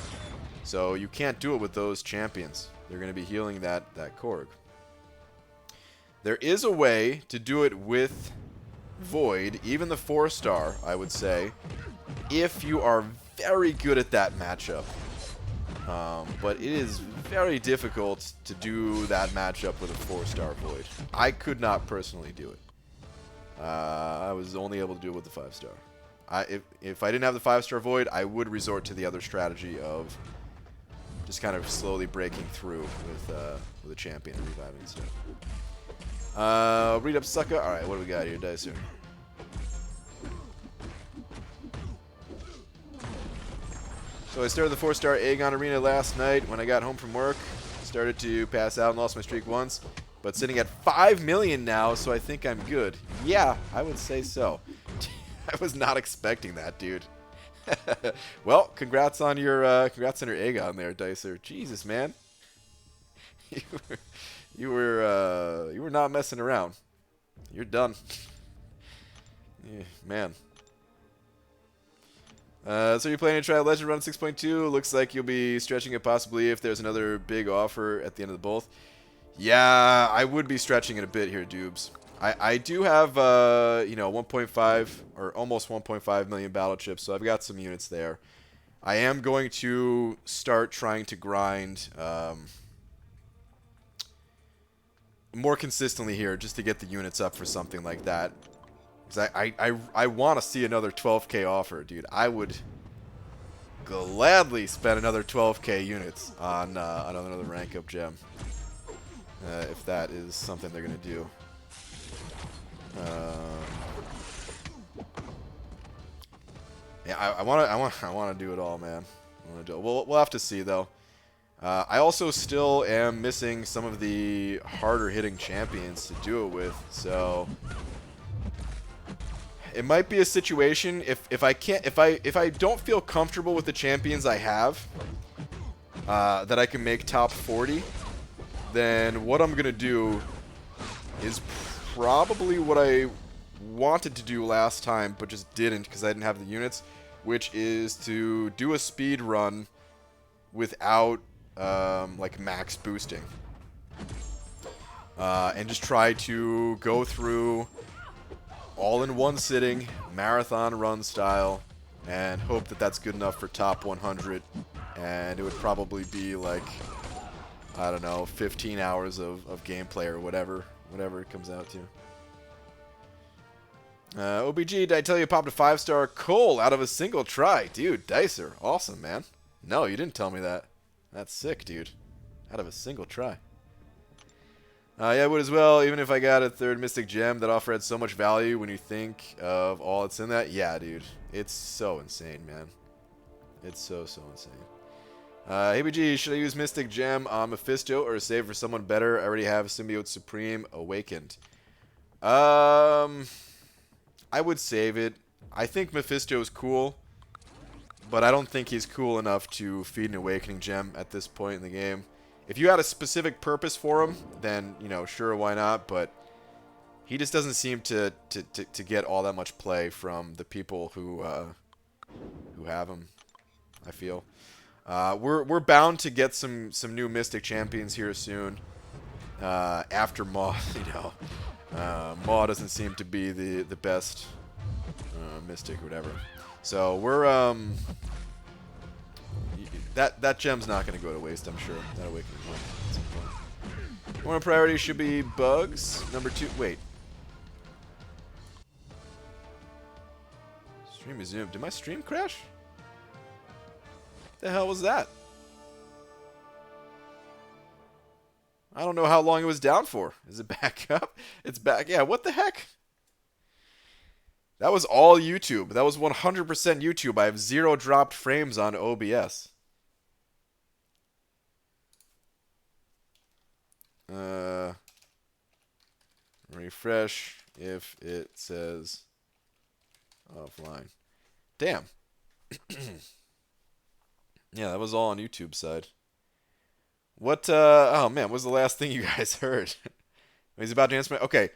Speaker 1: So you can't do it with those champions. They're going to be healing that Korg. There is a way to do it with Void, even the 4-star, I would say, if you are very good at that matchup. But it is very difficult to do that matchup with a 4-star Void. I could not personally do it. I was only able to do it with the 5-star. If I didn't have the 5-star Void, I would resort to the other strategy of just kind of slowly breaking through with a champion and reviving stuff. Read up sucker. Alright, what do we got here, Dicer? So I started the 4-star Aegon Arena last night when I got home from work. Started to pass out and lost my streak once. But sitting at 5 million now, so I think I'm good. Yeah, I would say so. I was not expecting that, dude. Well, congrats on your Aegon there, Dicer. Jesus, man. You were not messing around. You're done. Yeah, man. So you're planning to try Legend Run 6.2. Looks like you'll be stretching it possibly if there's another big offer at the end of the both. Yeah, I would be stretching it a bit here, Dubes. I do have, 1.5 or almost 1.5 million battle chips, so I've got some units there. I am going to start trying to grind more consistently here just to get the units up for something like that. Because I want to see another 12k offer, dude. I would gladly spend another 12k units on another rank up gem. If that is something they're going to do. Yeah, I want to do it all, man. I want to do it. We'll have to see though. I also still am missing some of the harder hitting champions to do it with, so it might be a situation if I don't feel comfortable with the champions I have that I can make top 40, then what I'm gonna do is probably what I wanted to do last time, but just didn't because I didn't have the units, which is to do a speed run without like max boosting, and just try to go through all in one sitting, marathon run style, and hope that that's good enough for top 100. And it would probably be like, I don't know, 15 hours of gameplay or whatever it comes out to. OBG, did I tell you I popped a 5-star Cole out of a single try? Dude, Dicer, awesome, man. No, you didn't tell me that. That's sick, dude. Out of a single try. Yeah, I would as well, even if I got a 3rd Mystic Gem. That offer had so much value when you think of all that's in that. Yeah, dude. It's so insane, man. It's so insane. Hey, BG, should I use Mystic Gem on Mephisto or save for someone better? I already have Symbiote Supreme Awakened. I would save it. I think Mephisto is cool, but I don't think he's cool enough to feed an Awakening Gem at this point in the game. If you had a specific purpose for him, then, you know, sure, why not? But he just doesn't seem to get all that much play from the people who have him, I feel. We're bound to get some new Mystic champions here soon. After Maw, you know. Maw doesn't seem to be the best Mystic or whatever. So we're that gem's not going to go to waste, I'm sure. That Awakening one at some point. One priority should be bugs. Number 2, wait. Stream resumed. Did my stream crash? The hell was that? I don't know how long it was down for. Is it back up? It's back. Yeah, what the heck? That was all YouTube. That was 100% YouTube. I have 0 dropped frames on OBS. Refresh if it says offline. Damn. Yeah, that was all on YouTube side. What, oh man, what was the last thing you guys heard? He's about to answer my, okay.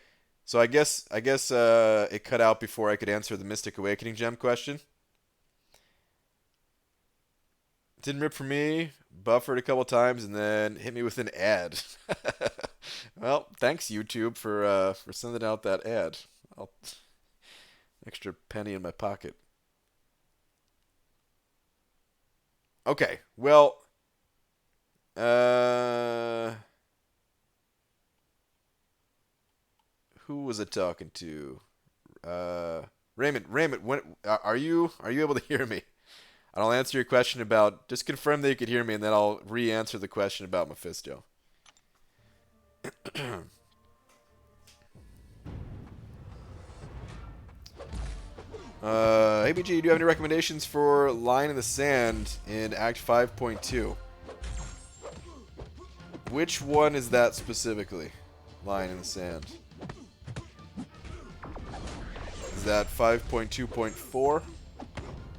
Speaker 1: So I guess it cut out before I could answer the Mystic Awakening Gem question. Didn't rip for me, buffered a couple times, and then hit me with an ad. Well, thanks YouTube for sending out that ad. Extra penny in my pocket. Okay, well, who was it talking to? Raymond. Raymond, when are you able to hear me? I'll answer your question about. Just confirm that you could hear me, and then I'll re-answer the question about Mephisto. ABG, do you have any recommendations for Line in the Sand in Act 5.2? Which one is that specifically? Line in the Sand. Is that 5.2.4?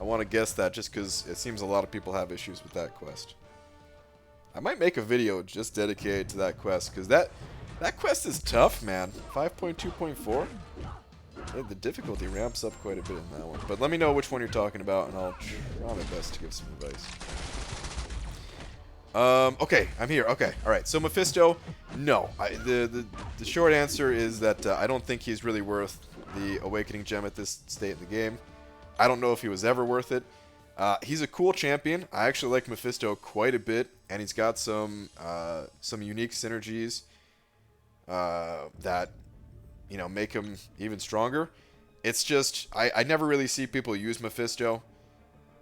Speaker 1: I want to guess that just because it seems a lot of people have issues with that quest. I might make a video just dedicated to that quest, because that quest is tough, man. 5.2.4? The difficulty ramps up quite a bit in that one. But let me know which one you're talking about, and I'll try my best to give some advice. Okay, I'm here. Okay, all right. So Mephisto, no. The short answer is that I don't think he's really worth the Awakening Gem at this state in the game. I don't know if he was ever worth it. He's a cool champion. I actually like Mephisto quite a bit, and he's got some unique synergies that make him even stronger. It's just I never really see people use Mephisto,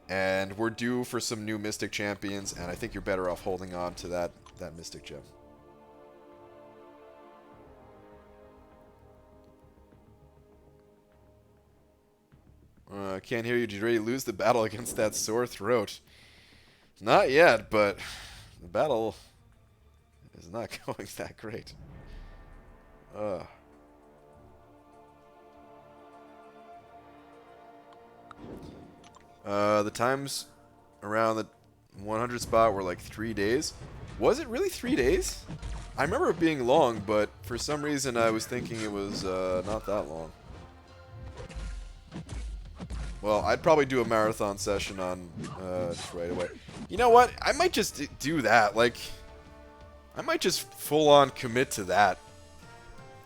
Speaker 1: and we're due for some new Mystic champions, and I think you're better off holding on to that Mystic gem. Can't hear you. Did you already lose the battle against that sore throat? Not yet, but the battle is not going that great. The times around the 100 spot were like 3 days. Was it really 3 days? I remember it being long, but for some reason I was thinking it was not that long. Well, I'd probably do a marathon session on just right away. You know what? I might just do that. Like, I might just full on commit to that.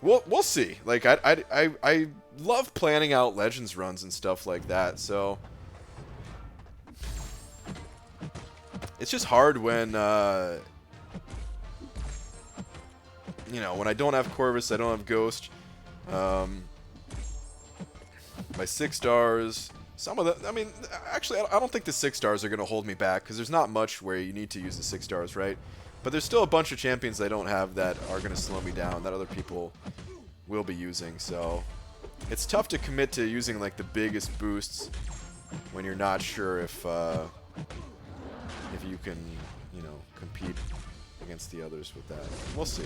Speaker 1: We'll see. Like, I love planning out Legends runs and stuff like that. So it's just hard when when I don't have Corvus, I don't have Ghost. My 6 stars. Some of the, I mean, actually, I don't think the 6 stars are going to hold me back, because there's not much where you need to use the 6 stars, right? But there's still a bunch of champions I don't have that are going to slow me down, that other people will be using, so it's tough to commit to using, like, the biggest boosts when you're not sure if you can, compete against the others with that. We'll see.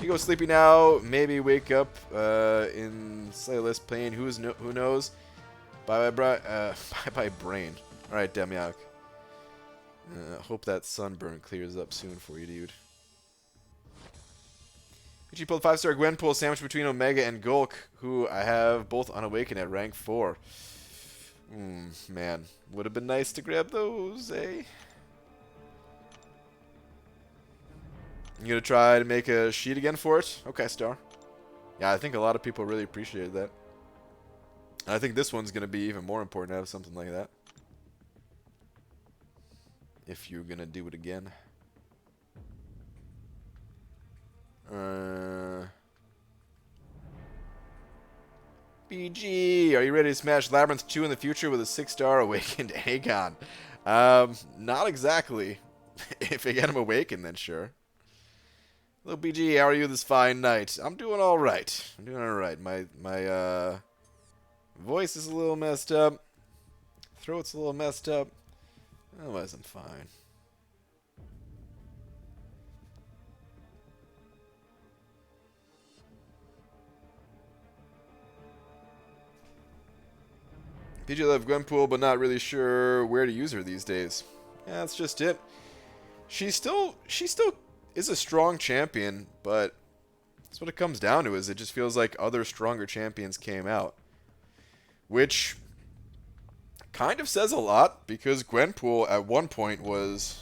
Speaker 1: You go sleepy now, maybe wake up in Slayless pain, who knows? Bye-bye brain. Alright, Demiak. Hope that sunburn clears up soon for you, dude. Did you pull the 5-star Gwenpool sandwich between Omega and Gulk, who I have both unawakened at rank 4? Man. Would have been nice to grab those, eh? You gonna try to make a sheet again for it? Okay, Star. Yeah, I think a lot of people really appreciated that. I think this one's gonna be even more important to have something like that. If you're gonna do it again. BG, are you ready to smash Labyrinth 2 in the future with a 6-star Awakened Aegon? Not exactly. If I get him awakened, then sure. Hello, BG, how are you this fine night? I'm doing alright. I'm doing alright. My voice is a little messed up. Throat's a little messed up. Otherwise, I'm fine. PJ love Gwenpool, but not really sure where to use her these days. Yeah, that's just it. She still is a strong champion, but that's what it comes down to. Is it just feels like other stronger champions came out, which kind of says a lot, because Gwenpool at one point was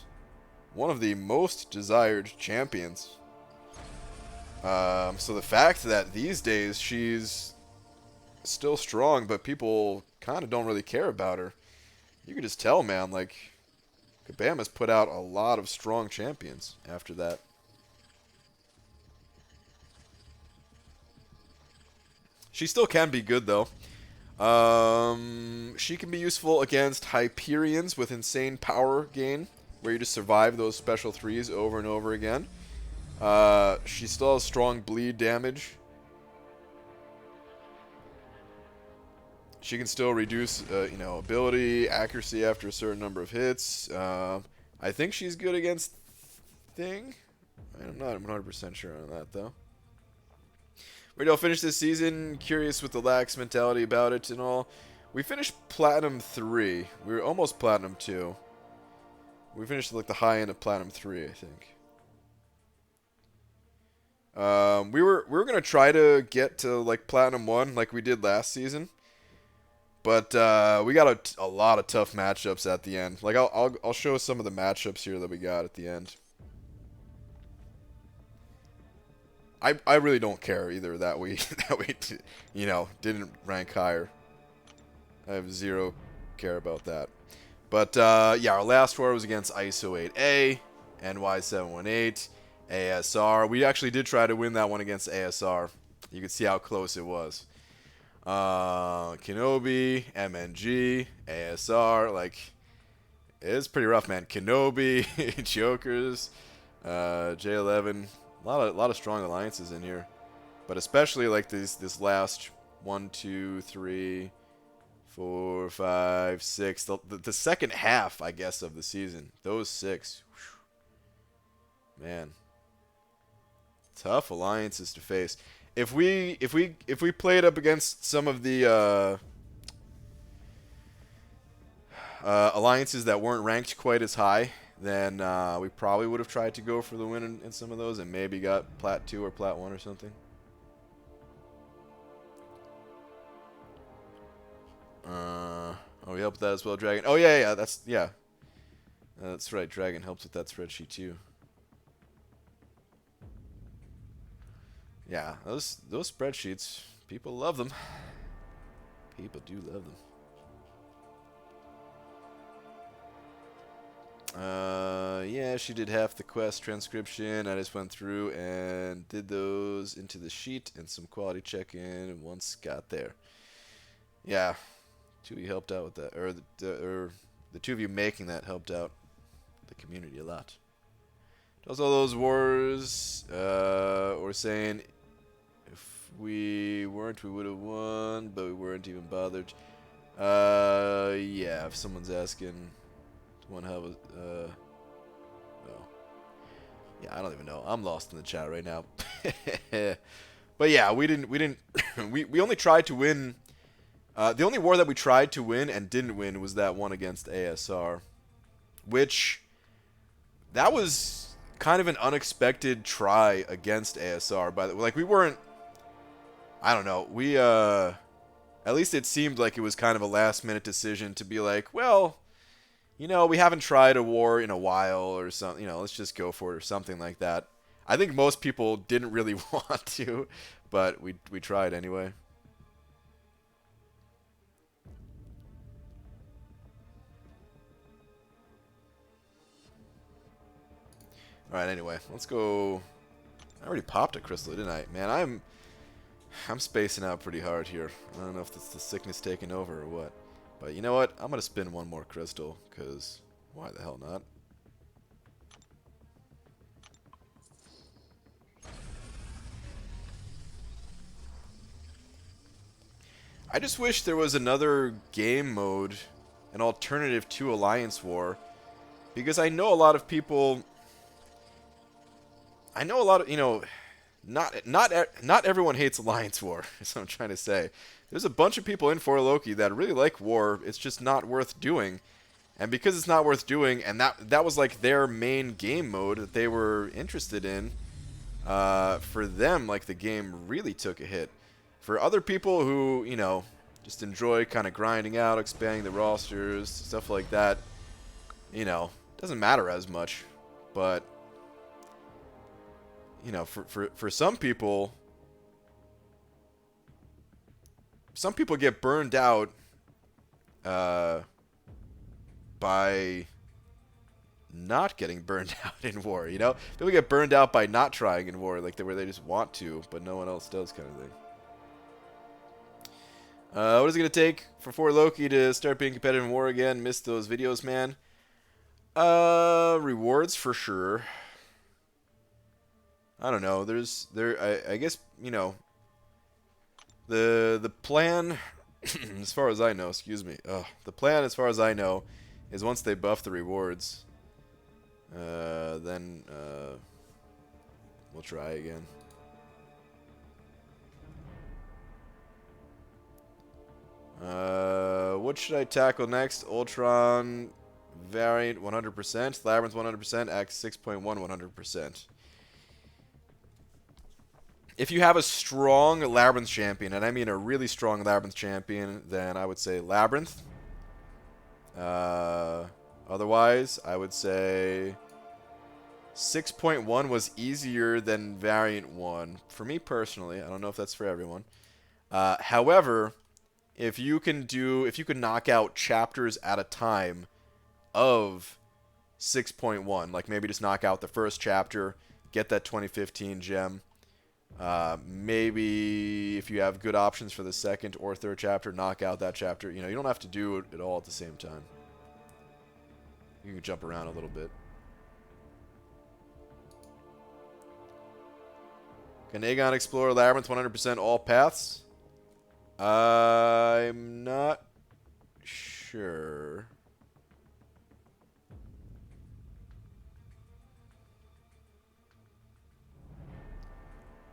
Speaker 1: one of the most desired champions. So the fact that these days she's still strong, but people kind of don't really care about her, you can just tell, man. Like, Kabam has put out a lot of strong champions after that. She still can be good, though. She can be useful against Hyperions with insane power gain, where you just survive those special 3s over and over again. She still has strong bleed damage. She can still reduce, ability, accuracy after a certain number of hits. I think she's good against Thing. I'm not 100% sure on that, though. Where do y'all finish this season? Curious with the lax mentality about it and all. We finished Platinum 3. We were almost Platinum 2. We finished like the high end of Platinum 3, I think. We were gonna try to get to like Platinum 1 like we did last season. But we got a lot of tough matchups at the end. Like I'll show some of the matchups here that we got at the end. I really don't care either that we didn't rank higher. I have zero care about that. But yeah, our last war was against ISO 8A, NY718, ASR. We actually did try to win that one against ASR. You can see how close it was. Kenobi, MNG, ASR, like, it's pretty rough, man. Kenobi, Jokers, J11, a lot of strong alliances in here, but especially like this last 1, 2, 3, 4, 5, 6, the second half, I guess, of the season. Those 6, whew, man, tough alliances to face. If we played up against some of the alliances that weren't ranked quite as high, then we probably would have tried to go for the win in some of those and maybe got Plat 2 or Plat 1 or something. Oh, we helped that as well, Dragon. Oh yeah, that's right. Dragon helps with that spreadsheet too. Yeah, those spreadsheets, people love them. People do love them. Yeah, she did half the quest transcription. I just went through and did those into the sheet and some quality check-in once got there. Yeah, two of you helped out with that, or the two of you making that helped out the community a lot. Does all those wars, or saying if we weren't, we would have won, but we weren't even bothered. Yeah, if someone's asking, one how was, oh. Yeah, I don't even know. I'm lost in the chat right now. But yeah, we only tried to win. The only war that we tried to win and didn't win was that one against ASR, which that was kind of an unexpected try against ASR. By the like, we weren't. I don't know. We at least it seemed like it was kind of a last-minute decision to be like, well, you know, we haven't tried a war in a while or something. You know, let's just go for it or something like that. I think most people didn't really want to, but we tried anyway. Alright, anyway, let's go. I already popped a crystal, didn't I? Man, I'm spacing out pretty hard here. I don't know if it's the sickness taking over or what. But you know what? I'm going to spin one more crystal, because why the hell not? I just wish there was another game mode, an alternative to Alliance War, because I know a lot of people. I know a lot of, you know, not everyone hates Alliance War, is what I'm trying to say. There's a bunch of people in For Loki that really like War. It's just not worth doing. And because it's not worth doing, and that was like their main game mode that they were interested in, for them, like, the game really took a hit. For other people who, you know, just enjoy kind of grinding out, expanding the rosters, stuff like that, you know, doesn't matter as much. But, you know, for some people get burned out by not getting burned out in war, you know? People get burned out by not trying in war, like where they just want to, but no one else does, kind of thing. What is it going to take for Loki to start being competitive in war again? Missed those videos, man. Rewards for sure. I don't know. I guess, you know, the plan, as far as I know, excuse me. The plan, as far as I know, is once they buff the rewards, then we'll try again. What should I tackle next? Ultron variant 100%, Labyrinth 100%, Act 6.1 100%. If you have a strong Labyrinth champion, and I mean a really strong Labyrinth champion, then I would say Labyrinth. Otherwise, I would say 6.1 was easier than Variant 1. For me personally, I don't know if that's for everyone. However, if you can knock out chapters at a time of 6.1, like maybe just knock out the first chapter, get that 2015 gem. Maybe if you have good options for the second or third chapter, knock out that chapter. You know, you don't have to do it all at the same time. You can jump around a little bit. Can Aegon explore Labyrinth 100% all paths? I'm not sure.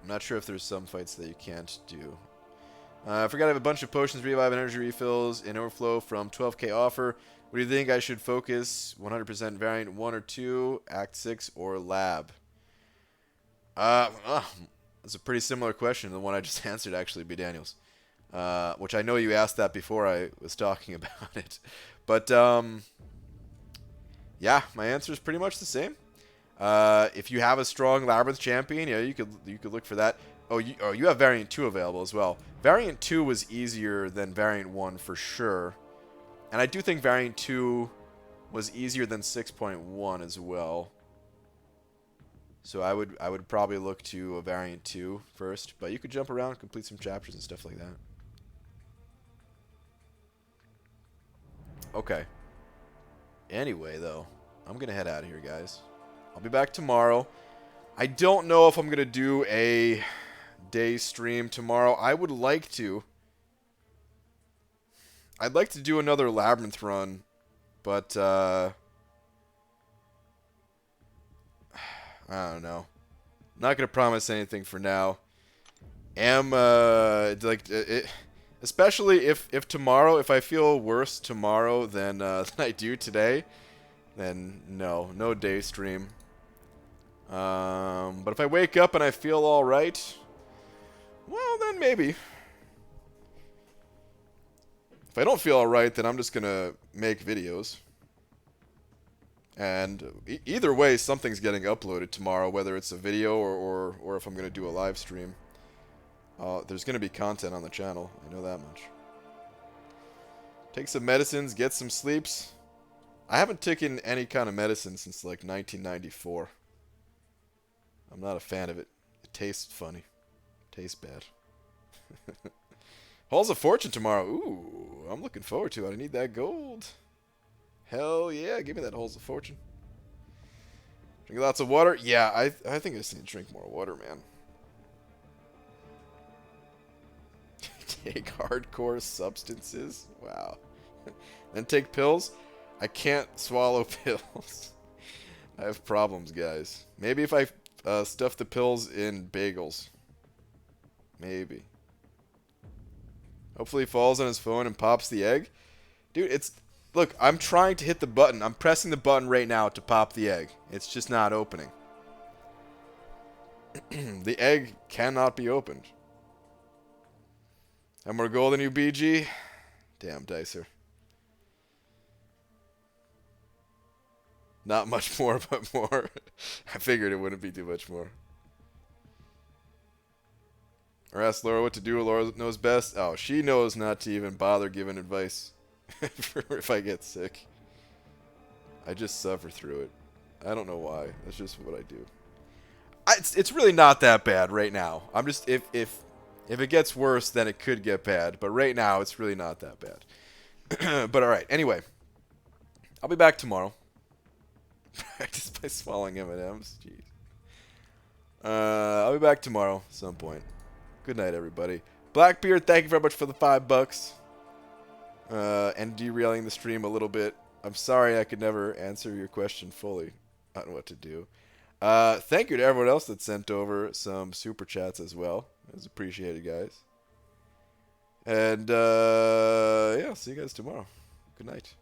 Speaker 1: I'm not sure if there's some fights that you can't do. I forgot I have a bunch of potions, revive, energy refills, and overflow from 12k offer. What do you think I should focus? 100% variant 1 or 2, Act 6, or lab? That's a pretty similar question to the one I just answered, actually, B. Daniels. Which I know you asked that before I was talking about it. But, yeah, my answer is pretty much the same. If you have a strong Labyrinth champion, yeah, you could look for that. Oh, you have Variant 2 available as well. Variant 2 was easier than Variant 1 for sure. And I do think Variant 2 was easier than 6.1 as well. So I would probably look to a Variant 2 first, but you could jump around, complete some chapters and stuff like that. Okay. Anyway, though, I'm going to head out of here, guys. I'll be back tomorrow. I don't know if I'm going to do a day stream tomorrow. I would like to. I'd like to do another Labyrinth run, but I don't know. I'm not going to promise anything for now. Especially if tomorrow, if I feel worse tomorrow than I do today, then no day stream. But if I wake up and I feel all right, well, then maybe. If I don't feel all right, then I'm just gonna make videos. And either way, something's getting uploaded tomorrow, whether it's a video or if I'm gonna do a live stream. There's gonna be content on the channel. I know that much. Take some medicines, get some sleeps. I haven't taken any kind of medicine since like 1994. I'm not a fan of it. It tastes funny. Tastes bad. Halls of Fortune tomorrow. Ooh, I'm looking forward to it. I need that gold. Hell yeah, give me that Halls of Fortune. Drink lots of water. Yeah, I think I just need to drink more water, man. Take hardcore substances. Wow. Then take pills. I can't swallow pills. I have problems, guys. Maybe if I stuff the pills in bagels. Maybe. Hopefully he falls on his phone and pops the egg. Dude, it's... Look, I'm trying to hit the button. I'm pressing the button right now to pop the egg. It's just not opening. The egg cannot be opened. Have more gold than you, BG? Damn, Dicer. Not much more, but more. I figured it wouldn't be too much more. Or ask Laura what to do. Laura knows best. Oh, she knows not to even bother giving advice if I get sick. I just suffer through it. I don't know why. That's just what I do. It's really not that bad right now. I'm just if it gets worse, then it could get bad. But right now, it's really not that bad. But all right. Anyway, I'll be back tomorrow. Practice by swallowing M&Ms. Jeez. I'll be back tomorrow at some point. Good night, everybody. Blackbeard, thank you very much for the $5. And derailing the stream a little bit. I'm sorry I could never answer your question fully on what to do. Thank you to everyone else that sent over some super chats as well. It was appreciated, guys. And yeah, see you guys tomorrow. Good night.